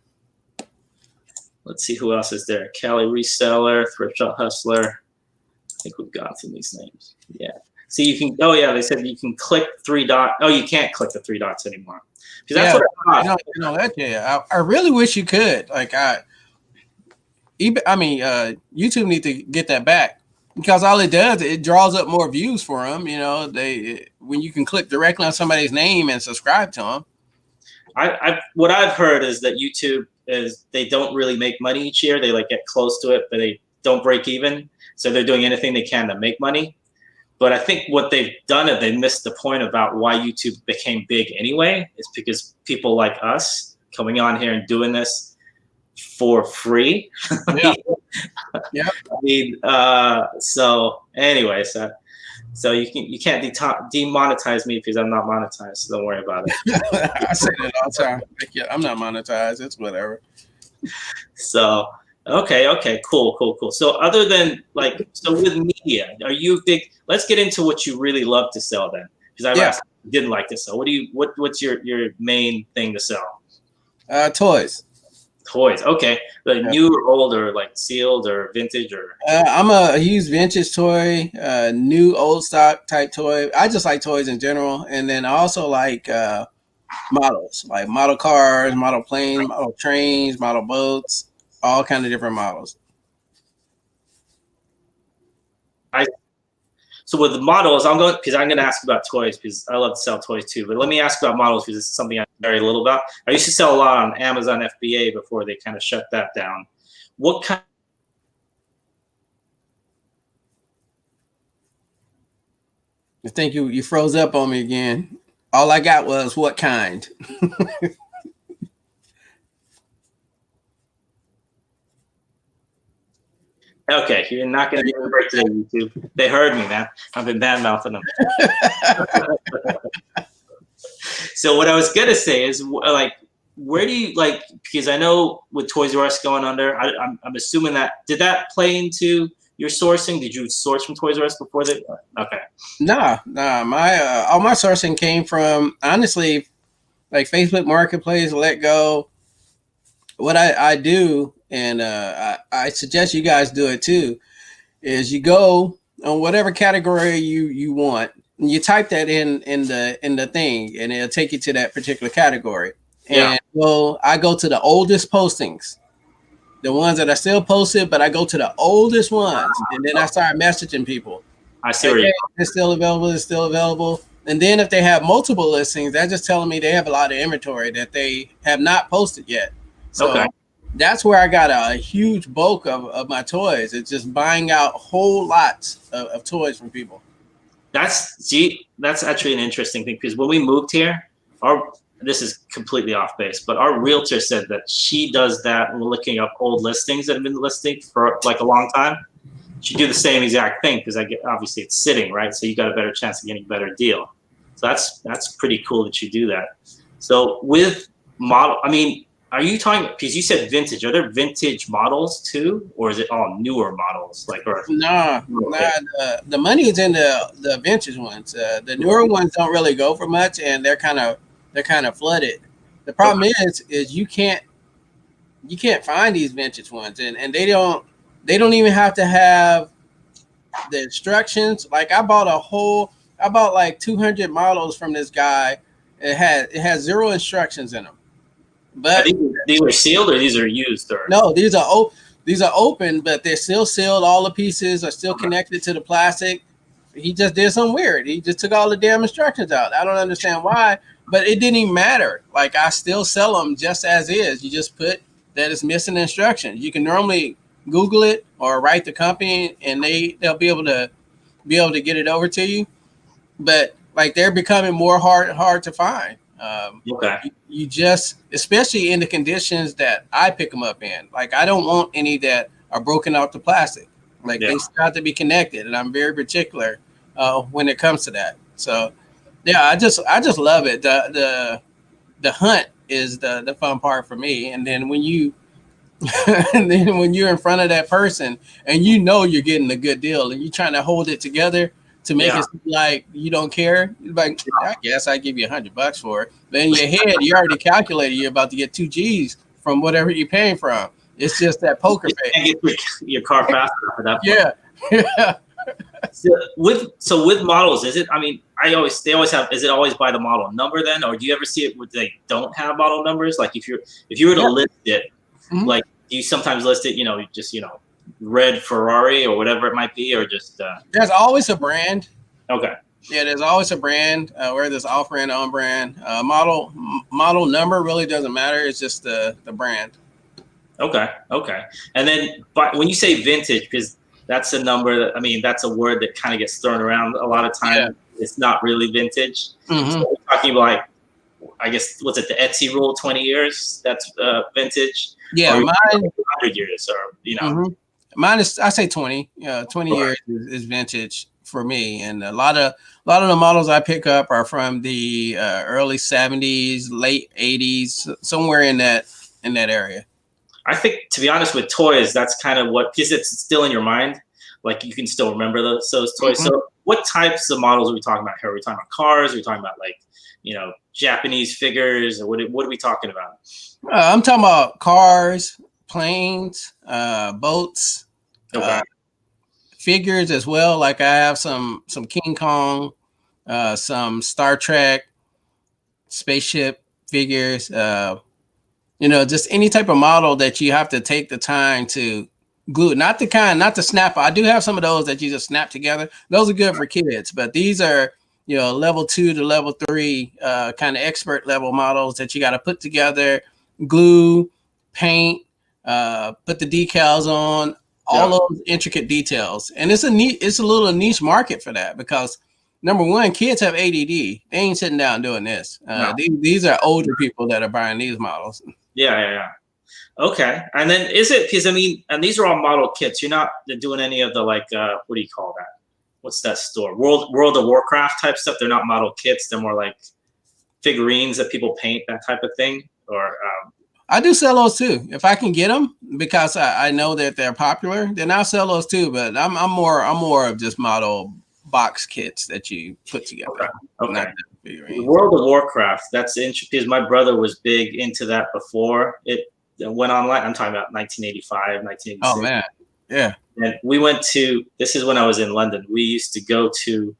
Let's see who else is there. Cali Reseller, Thrift Shop Hustler. I think we've gone through these names. Yeah. See, you can. Oh yeah, they said you can click 3 dots. Oh, you can't click the 3 dots anymore. Because that's what I thought. I really wish you could. Like YouTube need to get that back because all it does, it draws up more views for them. You know, when you can click directly on somebody's name and subscribe to them. What I've heard is that YouTube they don't really make money each year. They like get close to it, but they don't break even. So they're doing anything they can to make money. But I think what they've done is they missed the point about why YouTube became big anyway. It's because people like us coming on here and doing this for free. Yeah. Yeah. I mean, so anyway, so you can't demonetize me because I'm not monetized. So don't worry about it. I say that all the time. Yeah, I'm not monetized. It's whatever. So okay, cool. So other than with media, are you big? Let's get into what you really love to sell then, because I've asked you didn't like to sell. What's your main thing to sell? Toys. Toys. Okay. Like new or old or like sealed or vintage or? I'm a huge vintage toy, new old stock type toy. I just like toys in general. And then I also like models, like model cars, model planes, model trains, model boats, all kind of different models. So with the models, I'm going to ask about toys because I love to sell toys too. But let me ask about models because it's something I know very little about. I used to sell a lot on Amazon FBA before they kind of shut that down. What kind? I think you froze up on me again. All I got was what kind. Okay, you're not going to give me a break today, YouTube. They heard me, man. I've been bad-mouthing them. So what I was going to say is, like, where do you, like, because I know with Toys R Us going under, I'm assuming did that play into your sourcing? Did you source from Toys R Us before that? Okay. Nah. My all my sourcing came from, honestly, like Facebook Marketplace, Let Go. What I do, and I suggest you guys do it too, is you go on whatever category you want, and you type that in the thing, and it'll take you to that particular category. And I go to the oldest postings, the ones that are still posted, but I go to the oldest ones, and then I start messaging people. I see. Like, it's still available. It's still available. And then if they have multiple listings, that's just telling me they have a lot of inventory that they have not posted yet. So that's where I got a huge bulk of my toys. It's just buying out whole lots of toys from people. That's actually an interesting thing because when we moved here, this is completely off base, but our realtor said that she does that when we're looking up old listings that have been listing for like a long time. She do the same exact thing because obviously it's sitting, right? So you got a better chance of getting a better deal. So that's pretty cool that you do that. So with model, I mean, are you talking, because you said vintage, are there vintage models too, or is it all newer models? Like, or Nah, the money is in the vintage ones. The newer ones don't really go for much, and they're kind of flooded. The problem is you can't find these vintage ones, and they don't even have to have the instructions. Like I bought like 200 models from this guy. It has zero instructions in them. But these are sealed or these are used? Or no, these are open, but they're still sealed. All the pieces are still connected to the plastic. He just did something weird. He just took all the damn instructions out. I don't understand why, but it didn't even matter. Like I still sell them just as is. You just put that it's missing instructions. You can normally Google it or write the company, and they'll be able to get it over to you. But like they're becoming more hard to find. You just, especially in the conditions that I pick them up in. Like I don't want any that are broken off the plastic. Like they still have to be connected, and I'm very particular when it comes to that. So yeah, I just love it. The hunt is the fun part for me, and then when you and then when you're in front of that person and you know you're getting a good deal and you're trying to hold it together to make it like you don't care, like I guess I give you $100 for it. But in your head, you already calculated you're about to get 2 G's from whatever you're paying from. It's just that poker face. You get your car faster for that. Yeah. So with models, is it? I mean, they always have. Is it always by the model number then, or do you ever see it where they don't have model numbers? Like if you were to list it, like do you sometimes list it? Just red Ferrari or whatever it might be, or just there's always a brand. Okay. Yeah, there's always a brand, whether it's off brand, on brand. Model number really doesn't matter. It's just the brand. Okay. And then, but when you say vintage, because that's a number that, I mean, that's a word that kind of gets thrown around a lot of times. Yeah. It's not really vintage. Mm-hmm. So we're talking about, like, I guess, what's it, the Etsy rule, 20 years? That's vintage. Yeah, mine 100 years, or Mm-hmm. Mine is, I say 20. 20 years is vintage for me, and a lot of the models I pick up are from the early 70s, late 80s, somewhere in that area. I think, to be honest, with toys, that's kind of what, because it's still in your mind, like you can still remember those toys. Mm-hmm. So what types of models are we talking about here? Are we talking about cars? Are we talking about, like, Japanese figures? Or what are we talking about? I'm talking about cars, planes, boats, figures as well. Like I have some King Kong, some Star Trek, spaceship figures, just any type of model that you have to take the time to glue. Not the snap. I do have some of those that you just snap together. Those are good for kids, but these are, level 2 to level 3 kind of expert level models that you got to put together, glue, paint, put the decals on, all those intricate details. And it's a little niche market for that because, number one, kids have ADD. They ain't sitting down doing this. No. These are older people that are buying these models. Yeah. Okay. And then is it, because, I mean, and these are all model kits. You're not doing any of the, like, what do you call that? What's that store? World of Warcraft type stuff. They're not model kits. They're more like figurines that people paint, that type of thing. Or I do sell those too if I can get them, because I know that they're popular. Then I'll sell those too. But I'm more of just model box kits that you put together. Okay. World of Warcraft. That's interesting because my brother was big into that before it went online. I'm talking about 1985, 1986. Oh man, yeah. And we went to, this is when I was in London. We used to go to,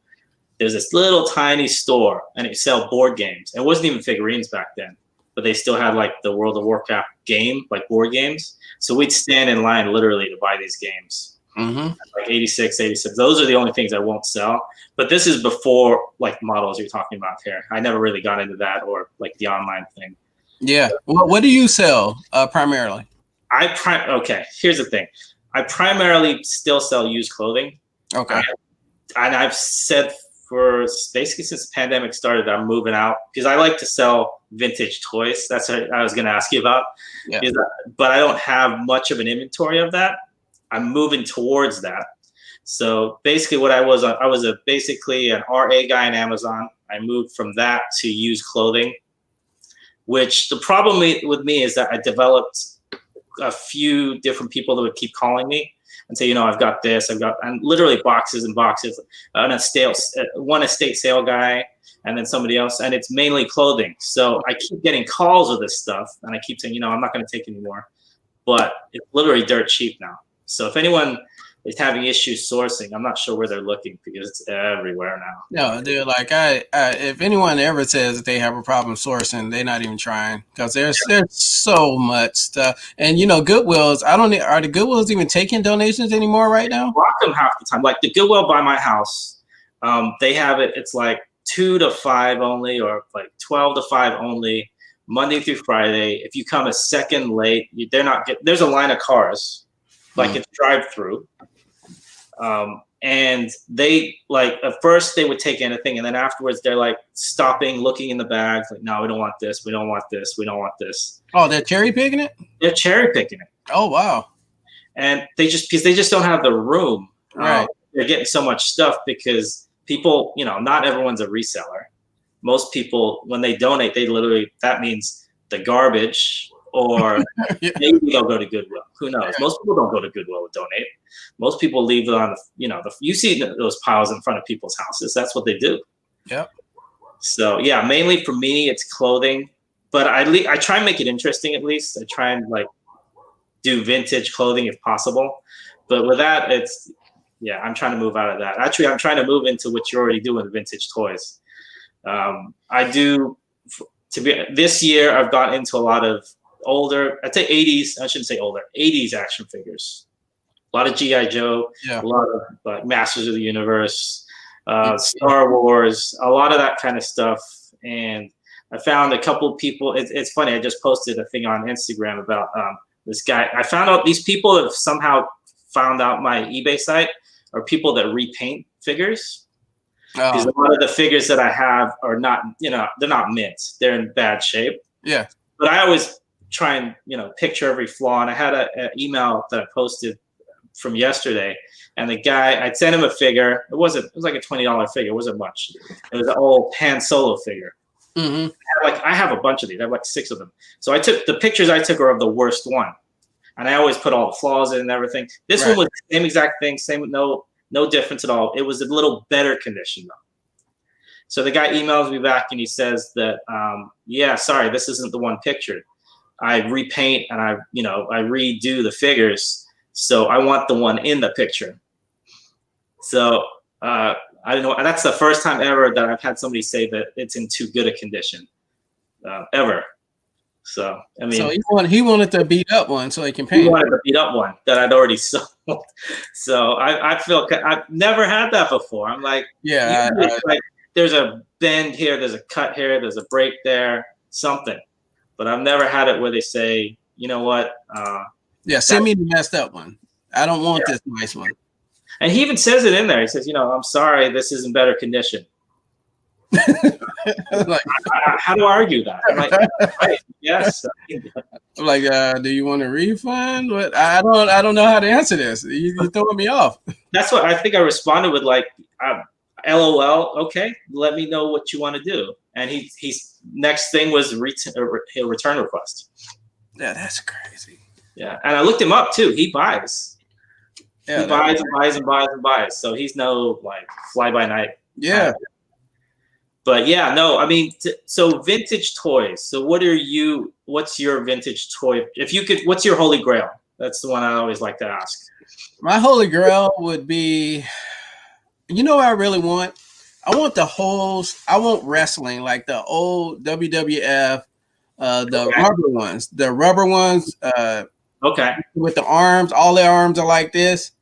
there's this little tiny store and it sell board games. It wasn't even figurines back then, but they still had, like, the World of Warcraft game, like board games. So we'd stand in line literally to buy these games. Mm-hmm. Like 86, 87. Those are the only things I won't sell. But this is before, like, models you're talking about here. I never really got into that, or like the online thing. Yeah. Well, what do you sell primarily? Okay, here's the thing. I primarily still sell used clothing. Okay. And I've said for basically since the pandemic started, I'm moving out because I like to sell vintage toys. That's what I was going to ask you about. Yeah. But I don't have much of an inventory of that. I'm moving towards that. So basically what I was basically an RA guy on Amazon. I moved from that to used clothing, which the problem with me is that I developed a few different people that would keep calling me and say, I've got this, and literally boxes and boxes, one estate sale guy, and then somebody else, and it's mainly clothing. So I keep getting calls with this stuff, and I keep saying, I'm not going to take any more, but it's literally dirt cheap now. So if anyone is having issues sourcing, I'm not sure where they're looking because it's everywhere now. No, dude, like if anyone ever says that they have a problem sourcing, they're not even trying because there's so much stuff. And Goodwills, are the Goodwills even taking donations anymore right now? Block them half the time. Like the Goodwill by my house, they have it. It's like 2 to 5 only, or like 12 to 5 only, Monday through Friday. If you come a second late, there's a line of cars, like it's drive-through. And they at first they would take anything, and then afterwards they're like stopping, looking in the bags, like, no, we don't want this, we don't want this, we don't want this. Oh, they're cherry picking it? They're cherry picking it. Oh, wow. And because they just don't have the room. Right. They're getting so much stuff because people, not everyone's a reseller. Most people, when they donate, that means the garbage, or maybe they'll go to Goodwill. Who knows? Most people don't go to Goodwill to donate. Most people leave it on you see those piles in front of people's houses. That's what they do. Yep. So yeah, mainly for me, it's clothing, but I try and make it interesting. At least I try and do vintage clothing if possible. But with that, I'm trying to move out of that. Actually, I'm trying to move into what you're already doing, vintage toys. This year I've got into a lot of older, I'd say 80s, I shouldn't say older, 80s action figures. A lot of G.I. Joe, a lot of Masters of the Universe, Star Wars, a lot of that kind of stuff. And I found a couple of people, it's funny, I just posted a thing on Instagram about this guy. I found out these people have somehow found out my eBay site are people that repaint figures. Because a lot of the figures that I have are not, they're not mint. They're in bad shape. Yeah. But I always try and, picture every flaw. And I had an email that I posted from yesterday, and the guy, I'd sent him a figure. It was like a $20 figure. It wasn't much. It was an old Han Solo figure. Mm-hmm. I have a bunch of these. I have like 6 of them. So the pictures I took are of the worst one. And I always put all the flaws in and everything. This one was the same exact thing, no difference at all. It was a little better condition though. So the guy emails me back and he says that, sorry, this isn't the one pictured. I repaint and I redo the figures. So I want the one in the picture. So I don't know. That's the first time ever that I've had somebody say that it's in too good a condition, ever. So I mean, so he wanted to beat up one so he can paint. He wanted to beat up one that I'd already sold. So I feel I've never had that before. I'm like, there's a bend here, there's a cut here, there's a break there, something. But I've never had it where they say, you know what? Send me the messed up one. I don't want this nice one. And he even says it in there. He says, I'm sorry, this is in better condition. How do I argue that? I'm like, right, yes. I'm like, do you want a refund? What? I don't know how to answer this. You're throwing me off. That's what I think I responded with, like, LOL. Okay, let me know what you want to do. And he's next thing was a return request. Yeah, that's crazy. Yeah, and I looked him up too. He buys. Yeah, he buys and buys and buys and buys. So he's no fly by night. Yeah. But yeah, no, I mean, so vintage toys. So what's your vintage toy? If you could, what's your holy grail? That's the one I always like to ask. My holy grail would be, what I really want? I want wrestling, like the old WWF, the rubber ones. Okay. With the arms, all their arms are like this.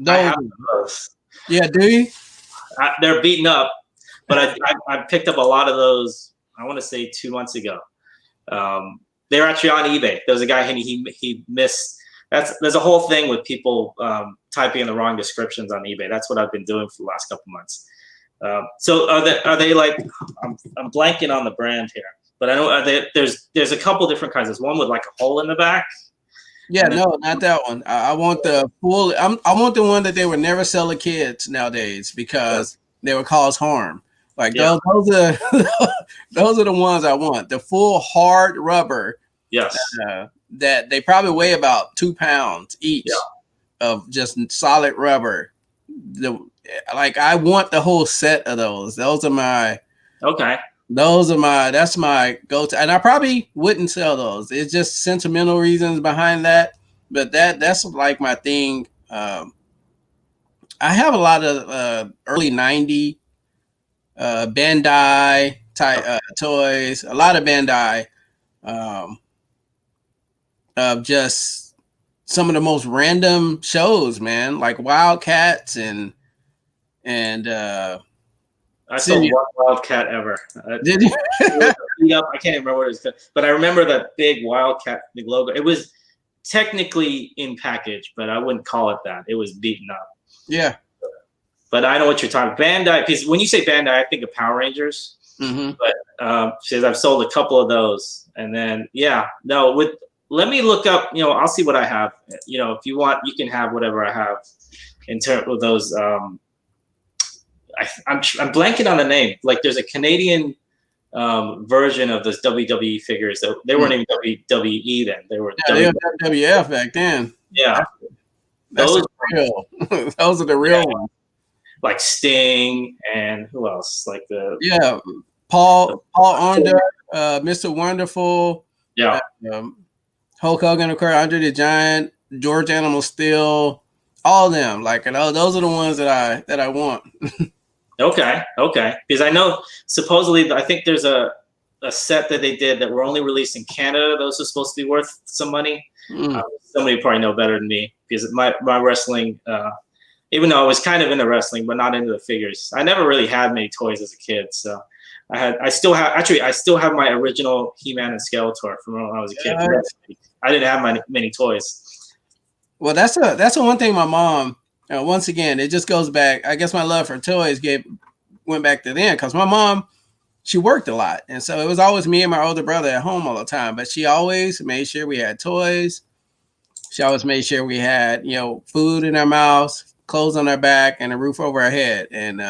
I have those. Yeah, do you? They're beaten up. But I picked up a lot of those, I want to say 2 months ago. they were actually on eBay. There was a guy and he missed. There's a whole thing with people typing in the wrong descriptions on eBay. That's what I've been doing for the last couple months. So are they like? I'm blanking on the brand here, but I know there's a couple different kinds. There's one with like a hole in the back. Yeah, no, not that one. I want the full. I want the one that they would never sell to kids nowadays because they would cause harm. Like those are those are the ones I want. The full hard rubber. Yes. That they probably weigh about 2 pounds each of just solid rubber. I want the whole set of those. Those are my that's my go-to. And I probably wouldn't sell those. It's just sentimental reasons behind that. But that's like my thing. I have a lot of early 90 Bandai type toys, a lot of Bandai. Of just some of the most random shows, man, like Wildcats and I saw one Wildcat ever. Did you? I can't even remember what it was, but I remember that big Wildcat big logo. It was technically in package, but I wouldn't call it that. It was beaten up. Yeah. But I know what you're talking about. Bandai, because when you say Bandai, I think of Power Rangers. Mm-hmm. But because I've sold a couple of those, and then let me look up. I'll see what I have. If you want, you can have whatever I have in terms of those. I'm blanking on the name. Like there's a Canadian version of those WWE figures. They weren't even WWE then. They were WWF back then. Yeah, those are real. Those are the real ones. Like Sting and who else? Like Paul Under, Mr. Wonderful. Yeah. Hulk Hogan, of course, Andre the Giant, George Animal Steel, all of them. Like, those are the ones that I want. Okay. Because I know supposedly I think there's a set that they did that were only released in Canada. Those are supposed to be worth some money. Somebody probably know better than me because my wrestling, even though I was kind of into wrestling, but not into the figures. I never really had many toys as a kid, so. I still have my original He-Man and Skeletor from when I was a kid. I didn't have many toys. Well, that's the one thing my mom. Once again, it just goes back. I guess my love for toys went back to then because my mom, she worked a lot, and so it was always me and my older brother at home all the time. But she always made sure we had toys. She always made sure we had food in our mouths, clothes on our back, and a roof over our head, and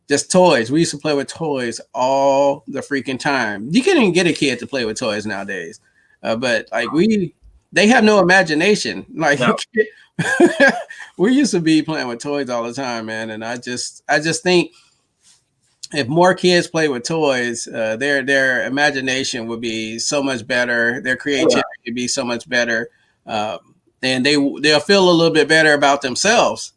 just toys. We used to play with toys all the freaking time. You can't even get a kid to play with toys nowadays. But like they have no imagination. Like we used to be playing with toys all the time, man. And I just think if more kids play with toys, their imagination would be so much better. Their creativity would be so much better. And they'll feel a little bit better about themselves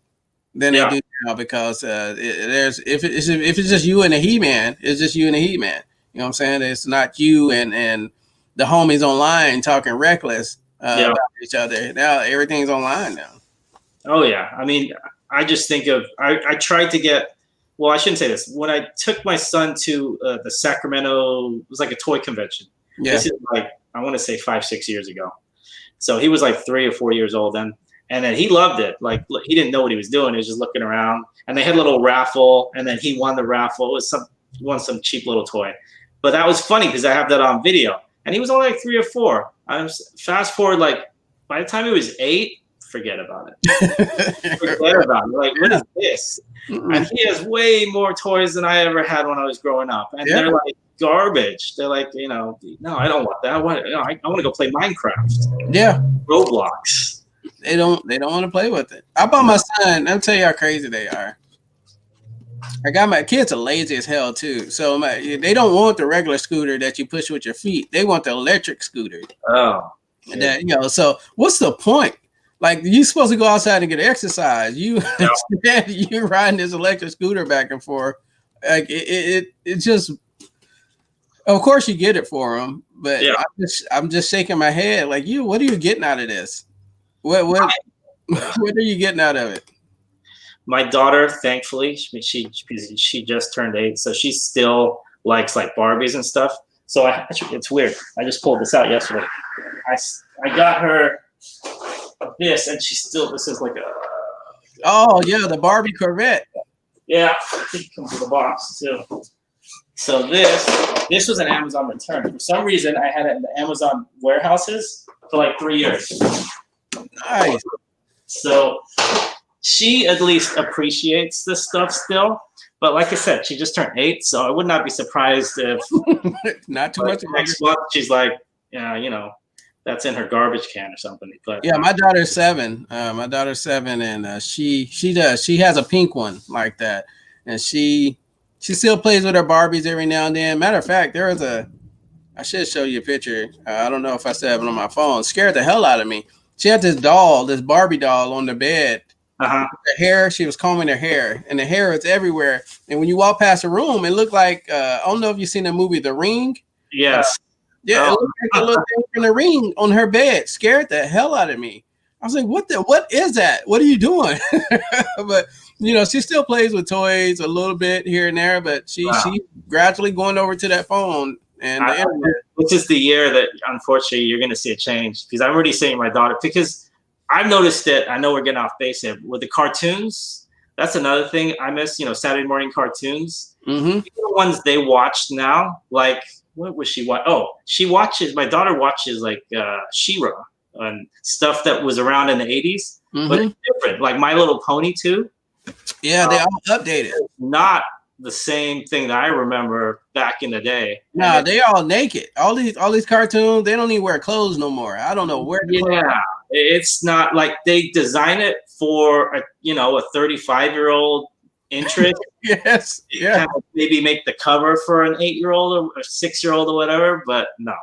than they do now because if it's just you and a He-Man, it's just you and a He-Man. You know what I'm saying? It's not you and the homies online talking reckless about each other. Now everything's online now. Oh yeah. I mean, I just think of I tried to get. Well, I shouldn't say this. When I took my son to the Sacramento, it was like a toy convention. Yeah. This is like I want to say 5-6 years ago. So he was like 3 or 4 years old then. And then he loved it. Like he didn't know what he was doing. He was just looking around. And they had a little raffle. And then he won the raffle. It was won some cheap little toy. But that was funny because I have that on video. And he was only like 3 or 4. I was fast forward, like by the time he was 8, forget about it. Forget about it. Like, what is this? And he has way more toys than I ever had when I was growing up. And they're like garbage. They're like, no, I don't want that. I want to go play Minecraft. Yeah. Roblox. They don't want to play with it. I bought my son. Let me tell you how crazy they are. I got my kids are lazy as hell too. So they don't want the regular scooter that you push with your feet. They want the electric scooter. Oh. And that, so what's the point? Like you're supposed to go outside and get exercise. Instead you're riding this electric scooter back and forth. Like it just. Of course you get it for them, but I'm just shaking my head. Like what are you getting out of this? What are you getting out of it? My daughter, thankfully, she just turned 8, so she still likes like Barbies and stuff. So actually, it's weird. I just pulled this out yesterday. I got her this, and this is like a. Oh yeah, the Barbie Corvette. Yeah, I think it comes with a box too. So this was an Amazon return. For some reason, I had it in the Amazon warehouses for like 3 years. Nice. So she at least appreciates this stuff still. But like I said, she just turned 8, so I would not be surprised if not too much next month she's like, yeah, that's in her garbage can or something. But yeah, my daughter's 7. And she has a pink one like that, and she still plays with her Barbies every now and then. Matter of fact, I should show you a picture. I don't know if I still have it on my phone. It scared the hell out of me. She had this Barbie doll on the bed. Uh-huh. The hair, she was combing her hair, and the hair was everywhere. And when you walk past the room, it looked like I don't know if you've seen the movie The Ring. Yes. Yeah, it looked like a little thing in the ring on her bed. Scared the hell out of me. I was like, what is that? What are you doing? But she still plays with toys a little bit here and there, but she's gradually going over to that phone and the internet. This is the year that unfortunately you're gonna see a change, because I'm already seeing my daughter, because I've noticed it. I know we're getting off base here with the cartoons. That's another thing I miss, Saturday morning cartoons. Mm-hmm. The ones they watch now, like, what was she watch? Oh, my daughter watches like She-Ra and stuff that was around in the 80s, but it's different. Like My Little Pony too. Yeah, they all updated. Not the same thing that I remember back in the day. No, they all naked. All these cartoons, they don't even wear clothes no more. I don't know where. It's not like they design it for a 35-year-old interest. Yes. Yeah. Kind of maybe make the cover for an 8-year-old or a 6-year-old or whatever, but no.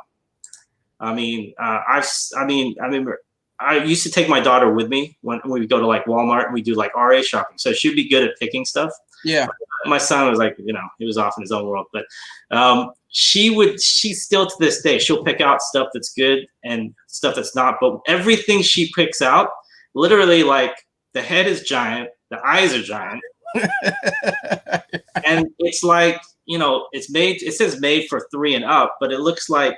I mean, I remember I used to take my daughter with me when we go to like Walmart and we do like RA shopping. So she'd be good at picking stuff. Yeah. My son was like, he was off in his own world, but she still to this day, she'll pick out stuff that's good and stuff that's not, but everything she picks out, literally, like, the head is giant, the eyes are giant. And it's like, it says made for 3 and up, but it looks like,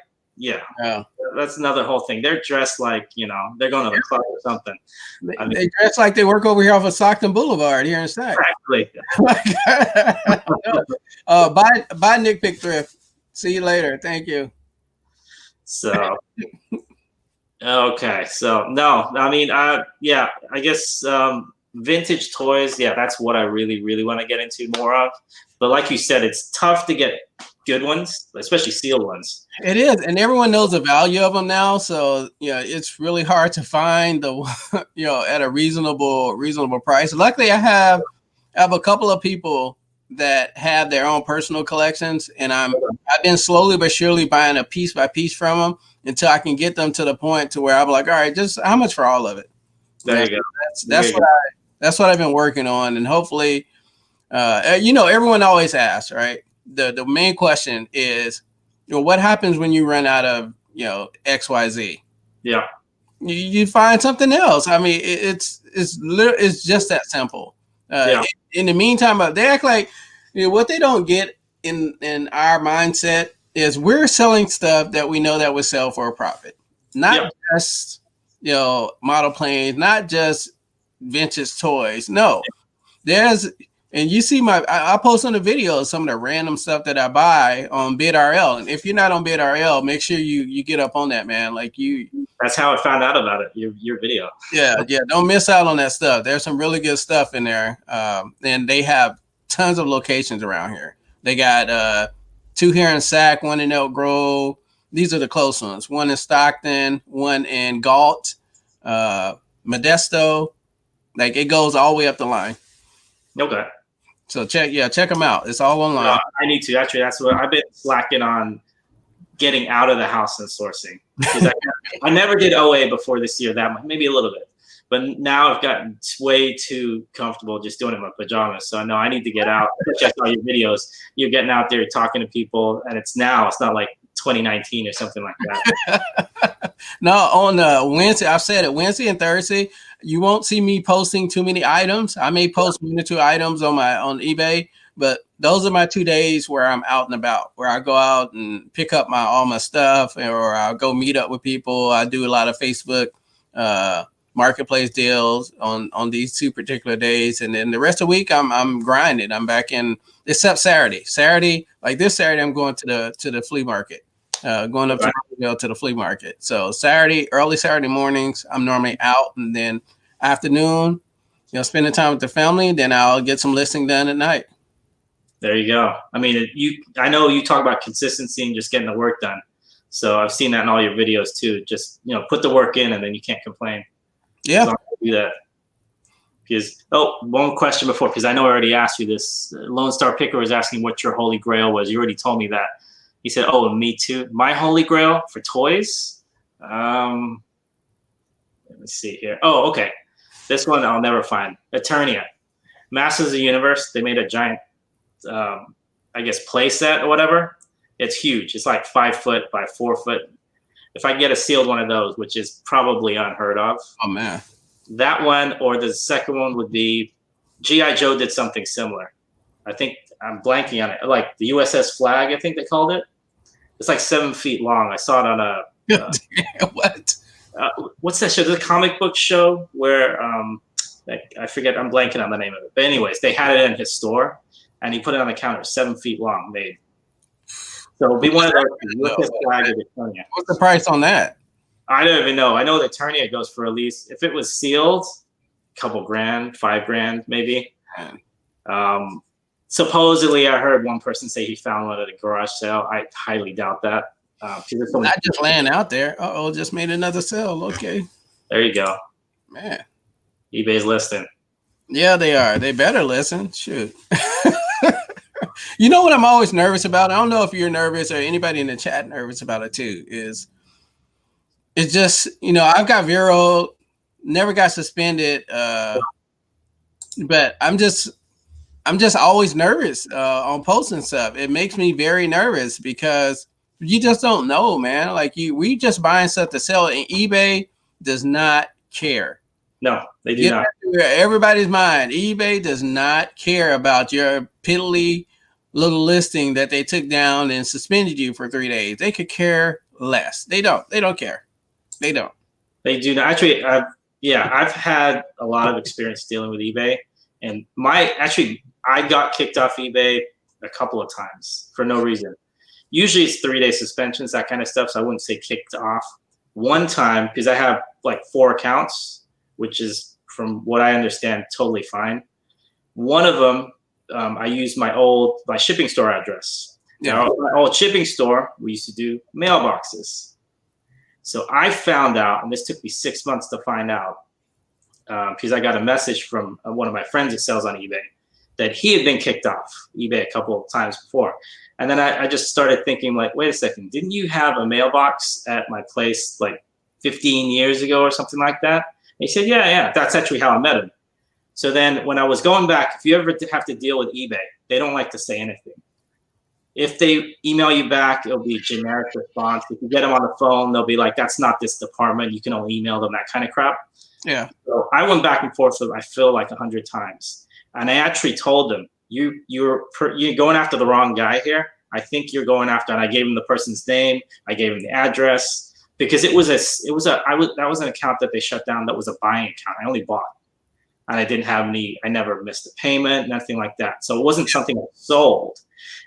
that's another whole thing. They're dressed like, they're going to the club or something. They dress like they work over here off of Stockton Boulevard here in Sac. Exactly. Bye, Nick Pick Thrift. See you later. Thank you. So, okay. So, no, I mean, I guess vintage toys, that's what I really, really want to get into more of. But like you said, it's tough to get good ones, especially sealed ones. It is, and everyone knows the value of them now. So it's really hard to find the at a reasonable price. Luckily, I have a couple of people that have their own personal collections, and I've been slowly but surely buying a piece by piece from them until I can get them to the point to where I'm like, all right, just how much for all of it? There you go. That's what I've been working on, and hopefully, everyone always asks, right? The main question is, what happens when you run out of XYZ? Yeah, you find something else. I mean, it's just that simple. In the meantime, they act like what they don't get in our mindset is we're selling stuff that we know that would sell for a profit, not just model planes, not just vintage toys. No, and you see I post on the videos some of the random stuff that I buy on BidRL. And if you're not on BidRL, make sure you get up on that, man. Like that's how I found out about it. Your video. Yeah. Don't miss out on that stuff. There's some really good stuff in there. And they have tons of locations around here. They got 2 here in Sac, 1 in Elk Grove. These are the close ones. 1 in Stockton, 1 in Galt, Modesto. Like, it goes all the way up the line. Okay. So check them out. It's all online. I need to. Actually, that's what I've been slacking on, getting out of the house and sourcing. I never did OA before this year, that much, maybe a little bit. But now I've gotten way too comfortable just doing it in my pajamas. So I know I need to get out. Check out your videos. You're getting out there, talking to people, and it's not like 2019 or something like that. No, on Wednesday, I've said it, Wednesday and Thursday, you won't see me posting too many items. I may post 1 or 2 items on eBay, But those are my 2 days where I'm out and about, where I go out and pick up all my stuff, or I'll go meet up with people. I do a lot of Facebook marketplace deals on these 2 particular days, and then the rest of the week I'm grinding. I'm back in, except Saturday, like this Saturday I'm going to the flea market, going up to the flea market. So early Saturday mornings I'm normally out, and then afternoon, spending time with the family, then I'll get some listing done at night. There you go. I mean, I know you talk about consistency and just getting the work done, so I've seen that in all your videos too. Just put the work in, and then you can't complain. Yeah. Do that. Because one question before, because I know I already asked you this. Lone Star Picker was asking what your holy grail was. You already told me that. He said, "Oh, me too. My holy grail for toys." Let me see here. Oh, okay. This one I'll never find. Eternia, Masters of the Universe. They made a giant, I guess, play set or whatever. It's huge. It's like 5 foot by 4 foot. If I can get a sealed one of those, which is probably unheard of. Oh, man. That one, or the second one would be G.I. Joe did something similar. I think I'm blanking on it. Like the USS Flag, I think they called it. It's like 7 feet long. I saw it on a what? What's that show? The comic book show where I forget. I'm blanking on the name of it. But anyways, they had it in his store, and he put it on the counter, 7 feet long, made. So it'll be one of those. USS Flag or Eternia. What's the price on that? I don't even know. I know the Eternia goes for at least, if it was sealed, a couple grand, $5,000 maybe. Supposedly, I heard one person say he found one at a garage sale. I highly doubt that. Not just laying out there. Just made another sale. Okay. There you go. Man. eBay's listing. Yeah, they are. They better listen. Shoot. You know what I'm always nervous about? I don't know if you're nervous or anybody in the chat nervous about it too. It's just, I've got Vero, never got suspended, but I'm just always nervous on posting stuff. It makes me very nervous because you just don't know, man. Like we just buying stuff to sell, and eBay does not care. No, they do not. Everybody's mind. eBay does not care about your piddly little listing that they took down and suspended you for 3 days. They could care less. They don't care. They don't. They do not. Actually, I've had a lot of experience dealing with eBay, and I got kicked off eBay a couple of times for no reason. Usually it's 3-day suspensions, that kind of stuff. So I wouldn't say kicked off. One time, because I have like 4 accounts, which is, from what I understand, totally fine. One of them, I used my shipping store address. Yeah. Now, my old shipping store, we used to do mailboxes. So I found out, and this took me 6 months to find out, because I got a message from one of my friends that sells on eBay that he had been kicked off eBay a couple of times before. And then I just started thinking, like, wait a second, didn't you have a mailbox at my place like 15 years ago or something like that? And he said, yeah, that's actually how I met him. So then when I was going back, if you ever have to deal with eBay, they don't like to say anything. If they email you back, it'll be a generic response. If you get them on the phone, they'll be like, that's not this department. You can only email them, that kind of crap. Yeah. So I went back and forth, I feel like 100 times. And I actually told them, you're going after the wrong guy here. I think you're going after, and I gave him the person's name. I gave him the address, because that was an account that they shut down. That was a buying account. I only bought, and I never missed a payment, nothing like that. So it wasn't something I sold.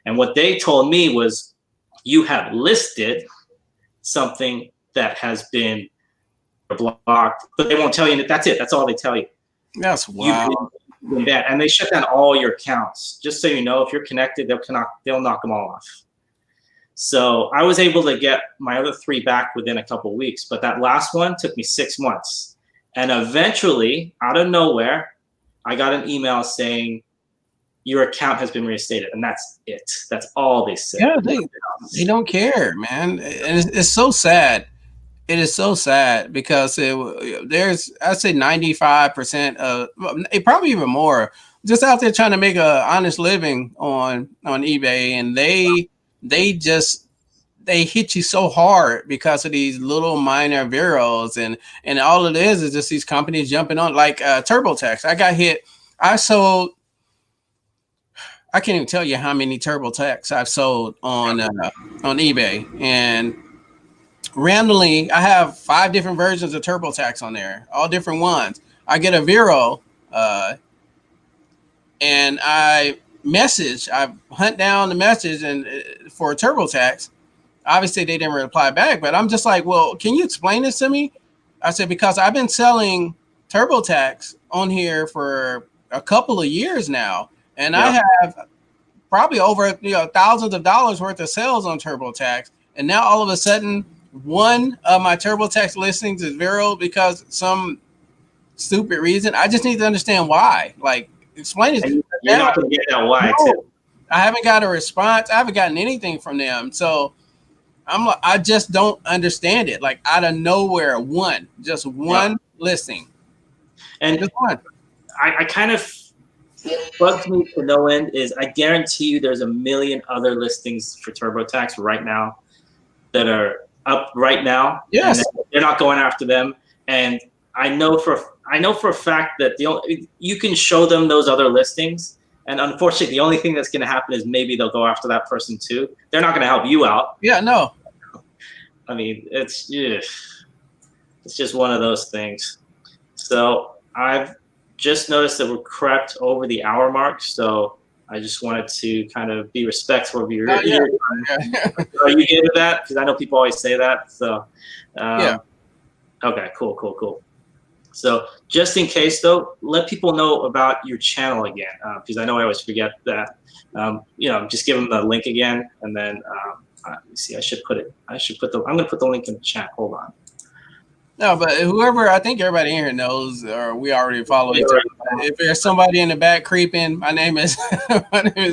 And what they told me was, you have listed something that has been blocked, but they won't tell you that. That's it. That's all they tell you. That's wild. And they shut down all your accounts. Just so you know, if you're connected, they'll knock them all off. So I was able to get my other 3 back within a couple of weeks, but that last one took me 6 months. And eventually, out of nowhere, I got an email saying, your account has been reinstated, and that's it. That's all they say. Yeah, they don't care, man. And it's so sad. It is so sad because there's, I'd say 95% of, probably even more, just out there trying to make an honest living on eBay, and they hit you so hard because of these little minor Veros, and all it is just these companies jumping on, like TurboTax. I got hit. I sold I can't even tell you how many TurboTax I've sold on eBay, and randomly I have 5 different versions of TurboTax on there, all different ones. I get a Vero, and I hunt down the message and for TurboTax. Obviously, they didn't reply back, but I'm just like, well, can you explain this to me? I said, because I've been selling TurboTax on here for a couple of years now, and I have probably over thousands of dollars worth of sales on TurboTax, and now all of a sudden, one of my TurboTax listings is Vero because some stupid reason. I just need to understand why. Like, explain it. You're not going to get that why. No, I haven't got a response. I haven't gotten anything from them. So I just don't understand it. Like, out of nowhere, just one listing. And just one. I kind of, what bugs me to no end is I guarantee you there's a million other listings for TurboTax right now that are up right now. Yes. And they're not going after them. And I know for a fact that you can show them those other listings. And unfortunately, the only thing that's going to happen is maybe they'll go after that person too. They're not going to help you out. Yeah, no. I mean, it's just one of those things. So I've just noticed that we're crept over the hour mark. So I just wanted to kind of be respectful of your. Yeah. Are you good with that? Because I know people always say that. So yeah. Okay, cool. So just in case, though, let people know about your channel again, because I know I always forget that. Just give them the link again, and then let me see. I'm going to put the link in the chat. Hold on. No, but whoever, I think everybody in here knows, or we already follow each other. If there's somebody in the back creeping, my name is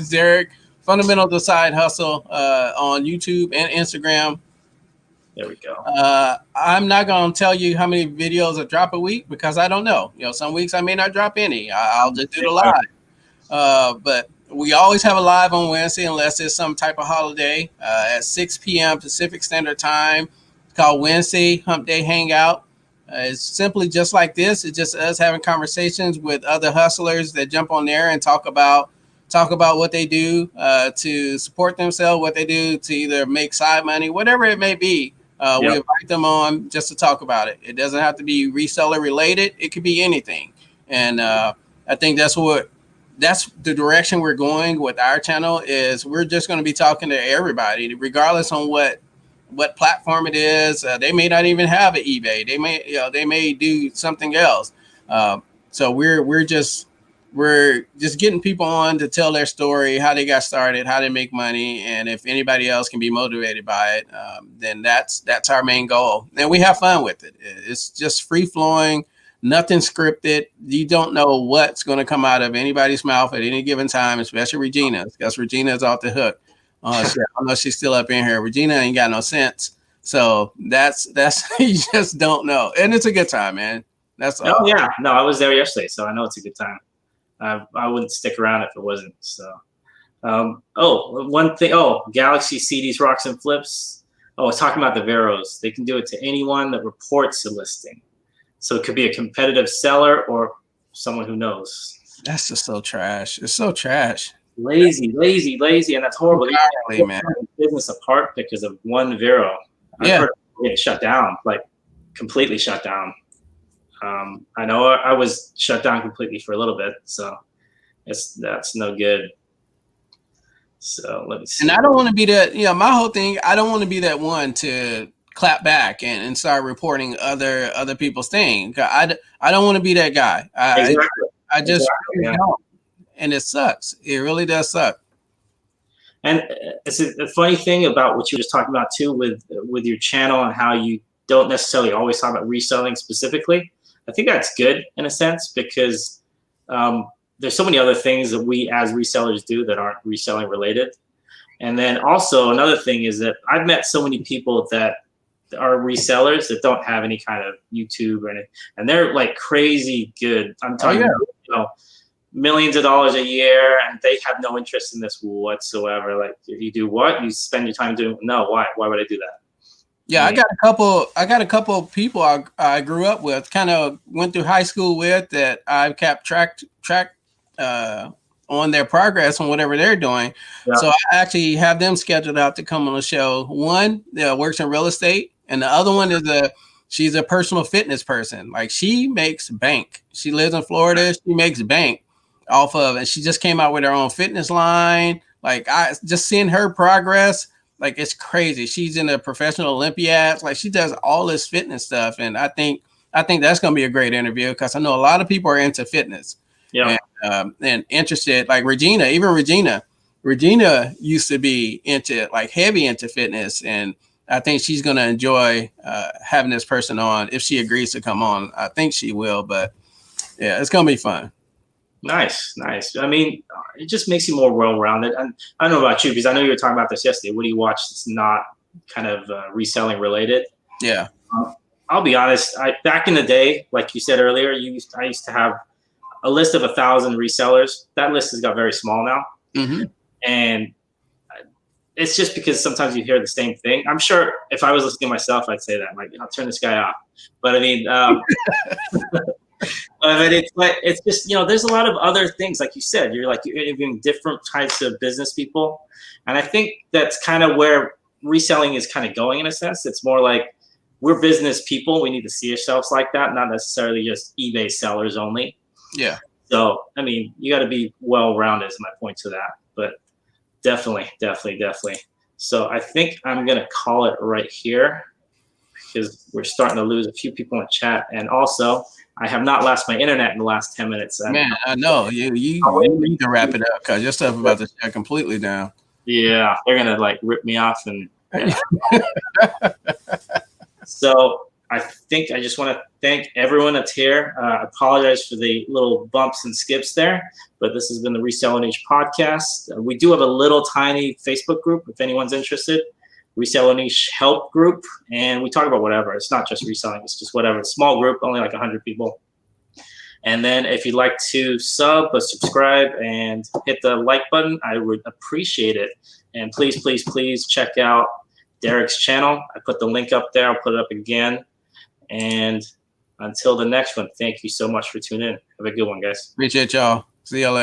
Derrick. Fundamentalz the Side Hustle on YouTube and Instagram. There we go. I'm not going to tell you how many videos I drop a week because I don't know. Some weeks I may not drop any. I'll just do the live. But we always have a live on Wednesday unless it's some type of holiday at 6 p.m. Pacific Standard Time. It's called Wednesday Hump Day Hangout. It's simply just like this. It's just us having conversations with other hustlers that jump on there and talk about what they do to support themselves, what they do to either make side money, whatever it may be. We invite them on just to talk about it. It doesn't have to be reseller related. It could be anything. And I think that's the direction we're going with our channel is we're just going to be talking to everybody, regardless on what platform it is. They may not even have an eBay. They may do something else. So we're just getting people on to tell their story, how they got started, how they make money, and if anybody else can be motivated by it, then that's our main goal. And we have fun with it. It's just free flowing, nothing scripted. You don't know what's going to come out of anybody's mouth at any given time, especially Regina's, because Regina's off the hook. I don't know if she's still up in here. Regina ain't got no sense. So that's you just don't know. And it's a good time, man. That's all. Oh, yeah. No, I was there yesterday, so I know it's a good time. I wouldn't stick around if it wasn't. So, one thing. Oh, Galaxy CDs, Rocks, and Flips. Oh, I was talking about the Veros. They can do it to anyone that reports a listing. So it could be a competitive seller or someone who knows. That's just so trash. It's so trash. Lazy, and that's horrible. Exactly, man. Business apart because of one Vero. I've heard it get shut down, like completely shut down. I know I was shut down completely for a little bit, so that's no good. So let me see. And I don't want to be that. My whole thing. I don't want to be that one to clap back and start reporting other people's things. I don't want to be that guy. I just really don't. And it sucks. It really does suck. And it's a funny thing about what you were just talking about too with your channel and how you don't necessarily always talk about reselling specifically. I think that's good in a sense because there's so many other things that we as resellers do that aren't reselling related. And then also another thing is that I've met so many people that are resellers that don't have any kind of YouTube or anything, and they're like crazy good. I'm talking millions of dollars a year, and they have no interest in this whatsoever. Like, if you do what? You spend your time doing? No, why? Why would I do that? Yeah, I got a couple of people I grew up with, kind of went through high school with, that I've kept track on their progress on whatever they're doing. Yeah. So I actually have them scheduled out to come on the show. One works in real estate, and the other one is she's a personal fitness person. Like, she makes bank. She lives in Florida. She makes bank off of, and she just came out with her own fitness line. Like, I just seeing her progress, like, it's crazy. She's in the professional Olympiads. Like, she does all this fitness stuff, and I think that's going to be a great interview, because I know a lot of people are into fitness. Yeah. And interested, like Regina used to be into, like, heavy into fitness, and I think she's going to enjoy having this person on if she agrees to come on. I think she will, but yeah, it's going to be fun. Nice. I mean, it just makes you more well-rounded. And I don't know about you, because I know you were talking about this yesterday. What do you watch that's not kind of reselling related? Yeah. I'll be honest. Back in the day, like you said earlier, I used to have a list of 1,000 resellers. That list has got very small now. Mm-hmm. And it's just because sometimes you hear the same thing. I'm sure if I was listening to myself, I'd say that, like, I'll turn this guy off. But I mean, it's just, there's a lot of other things, like you said. You're interviewing different types of business people, and I think that's kind of where reselling is kind of going in a sense. It's more like, we're business people. We need to see ourselves like that, not necessarily just eBay sellers only. Yeah. So, I mean, you got to be well-rounded is my point to that. But definitely. So I think I'm going to call it right here, because we're starting to lose a few people in chat. And also, I have not lost my internet in the last 10 minutes. Man, I know. You need to wrap it up, because your stuff about to shut completely down. Yeah, they're going to, like, rip me off. And yeah. So I think I just want to thank everyone that's here. I apologize for the little bumps and skips there, but this has been the Resell a Niche podcast. We do have a little tiny Facebook group if anyone's interested, Resell a Niche Help Group, and we talk about whatever. It's not just reselling, it's just whatever. It's a small group, only like 100 people. And then if you'd like to subscribe and hit the like button, I would appreciate it. And please check out Derrick's channel. I put the link up there. I'll put it up again. And until the next one, thank you so much for tuning in. Have a good one, guys. Appreciate y'all. See y'all later.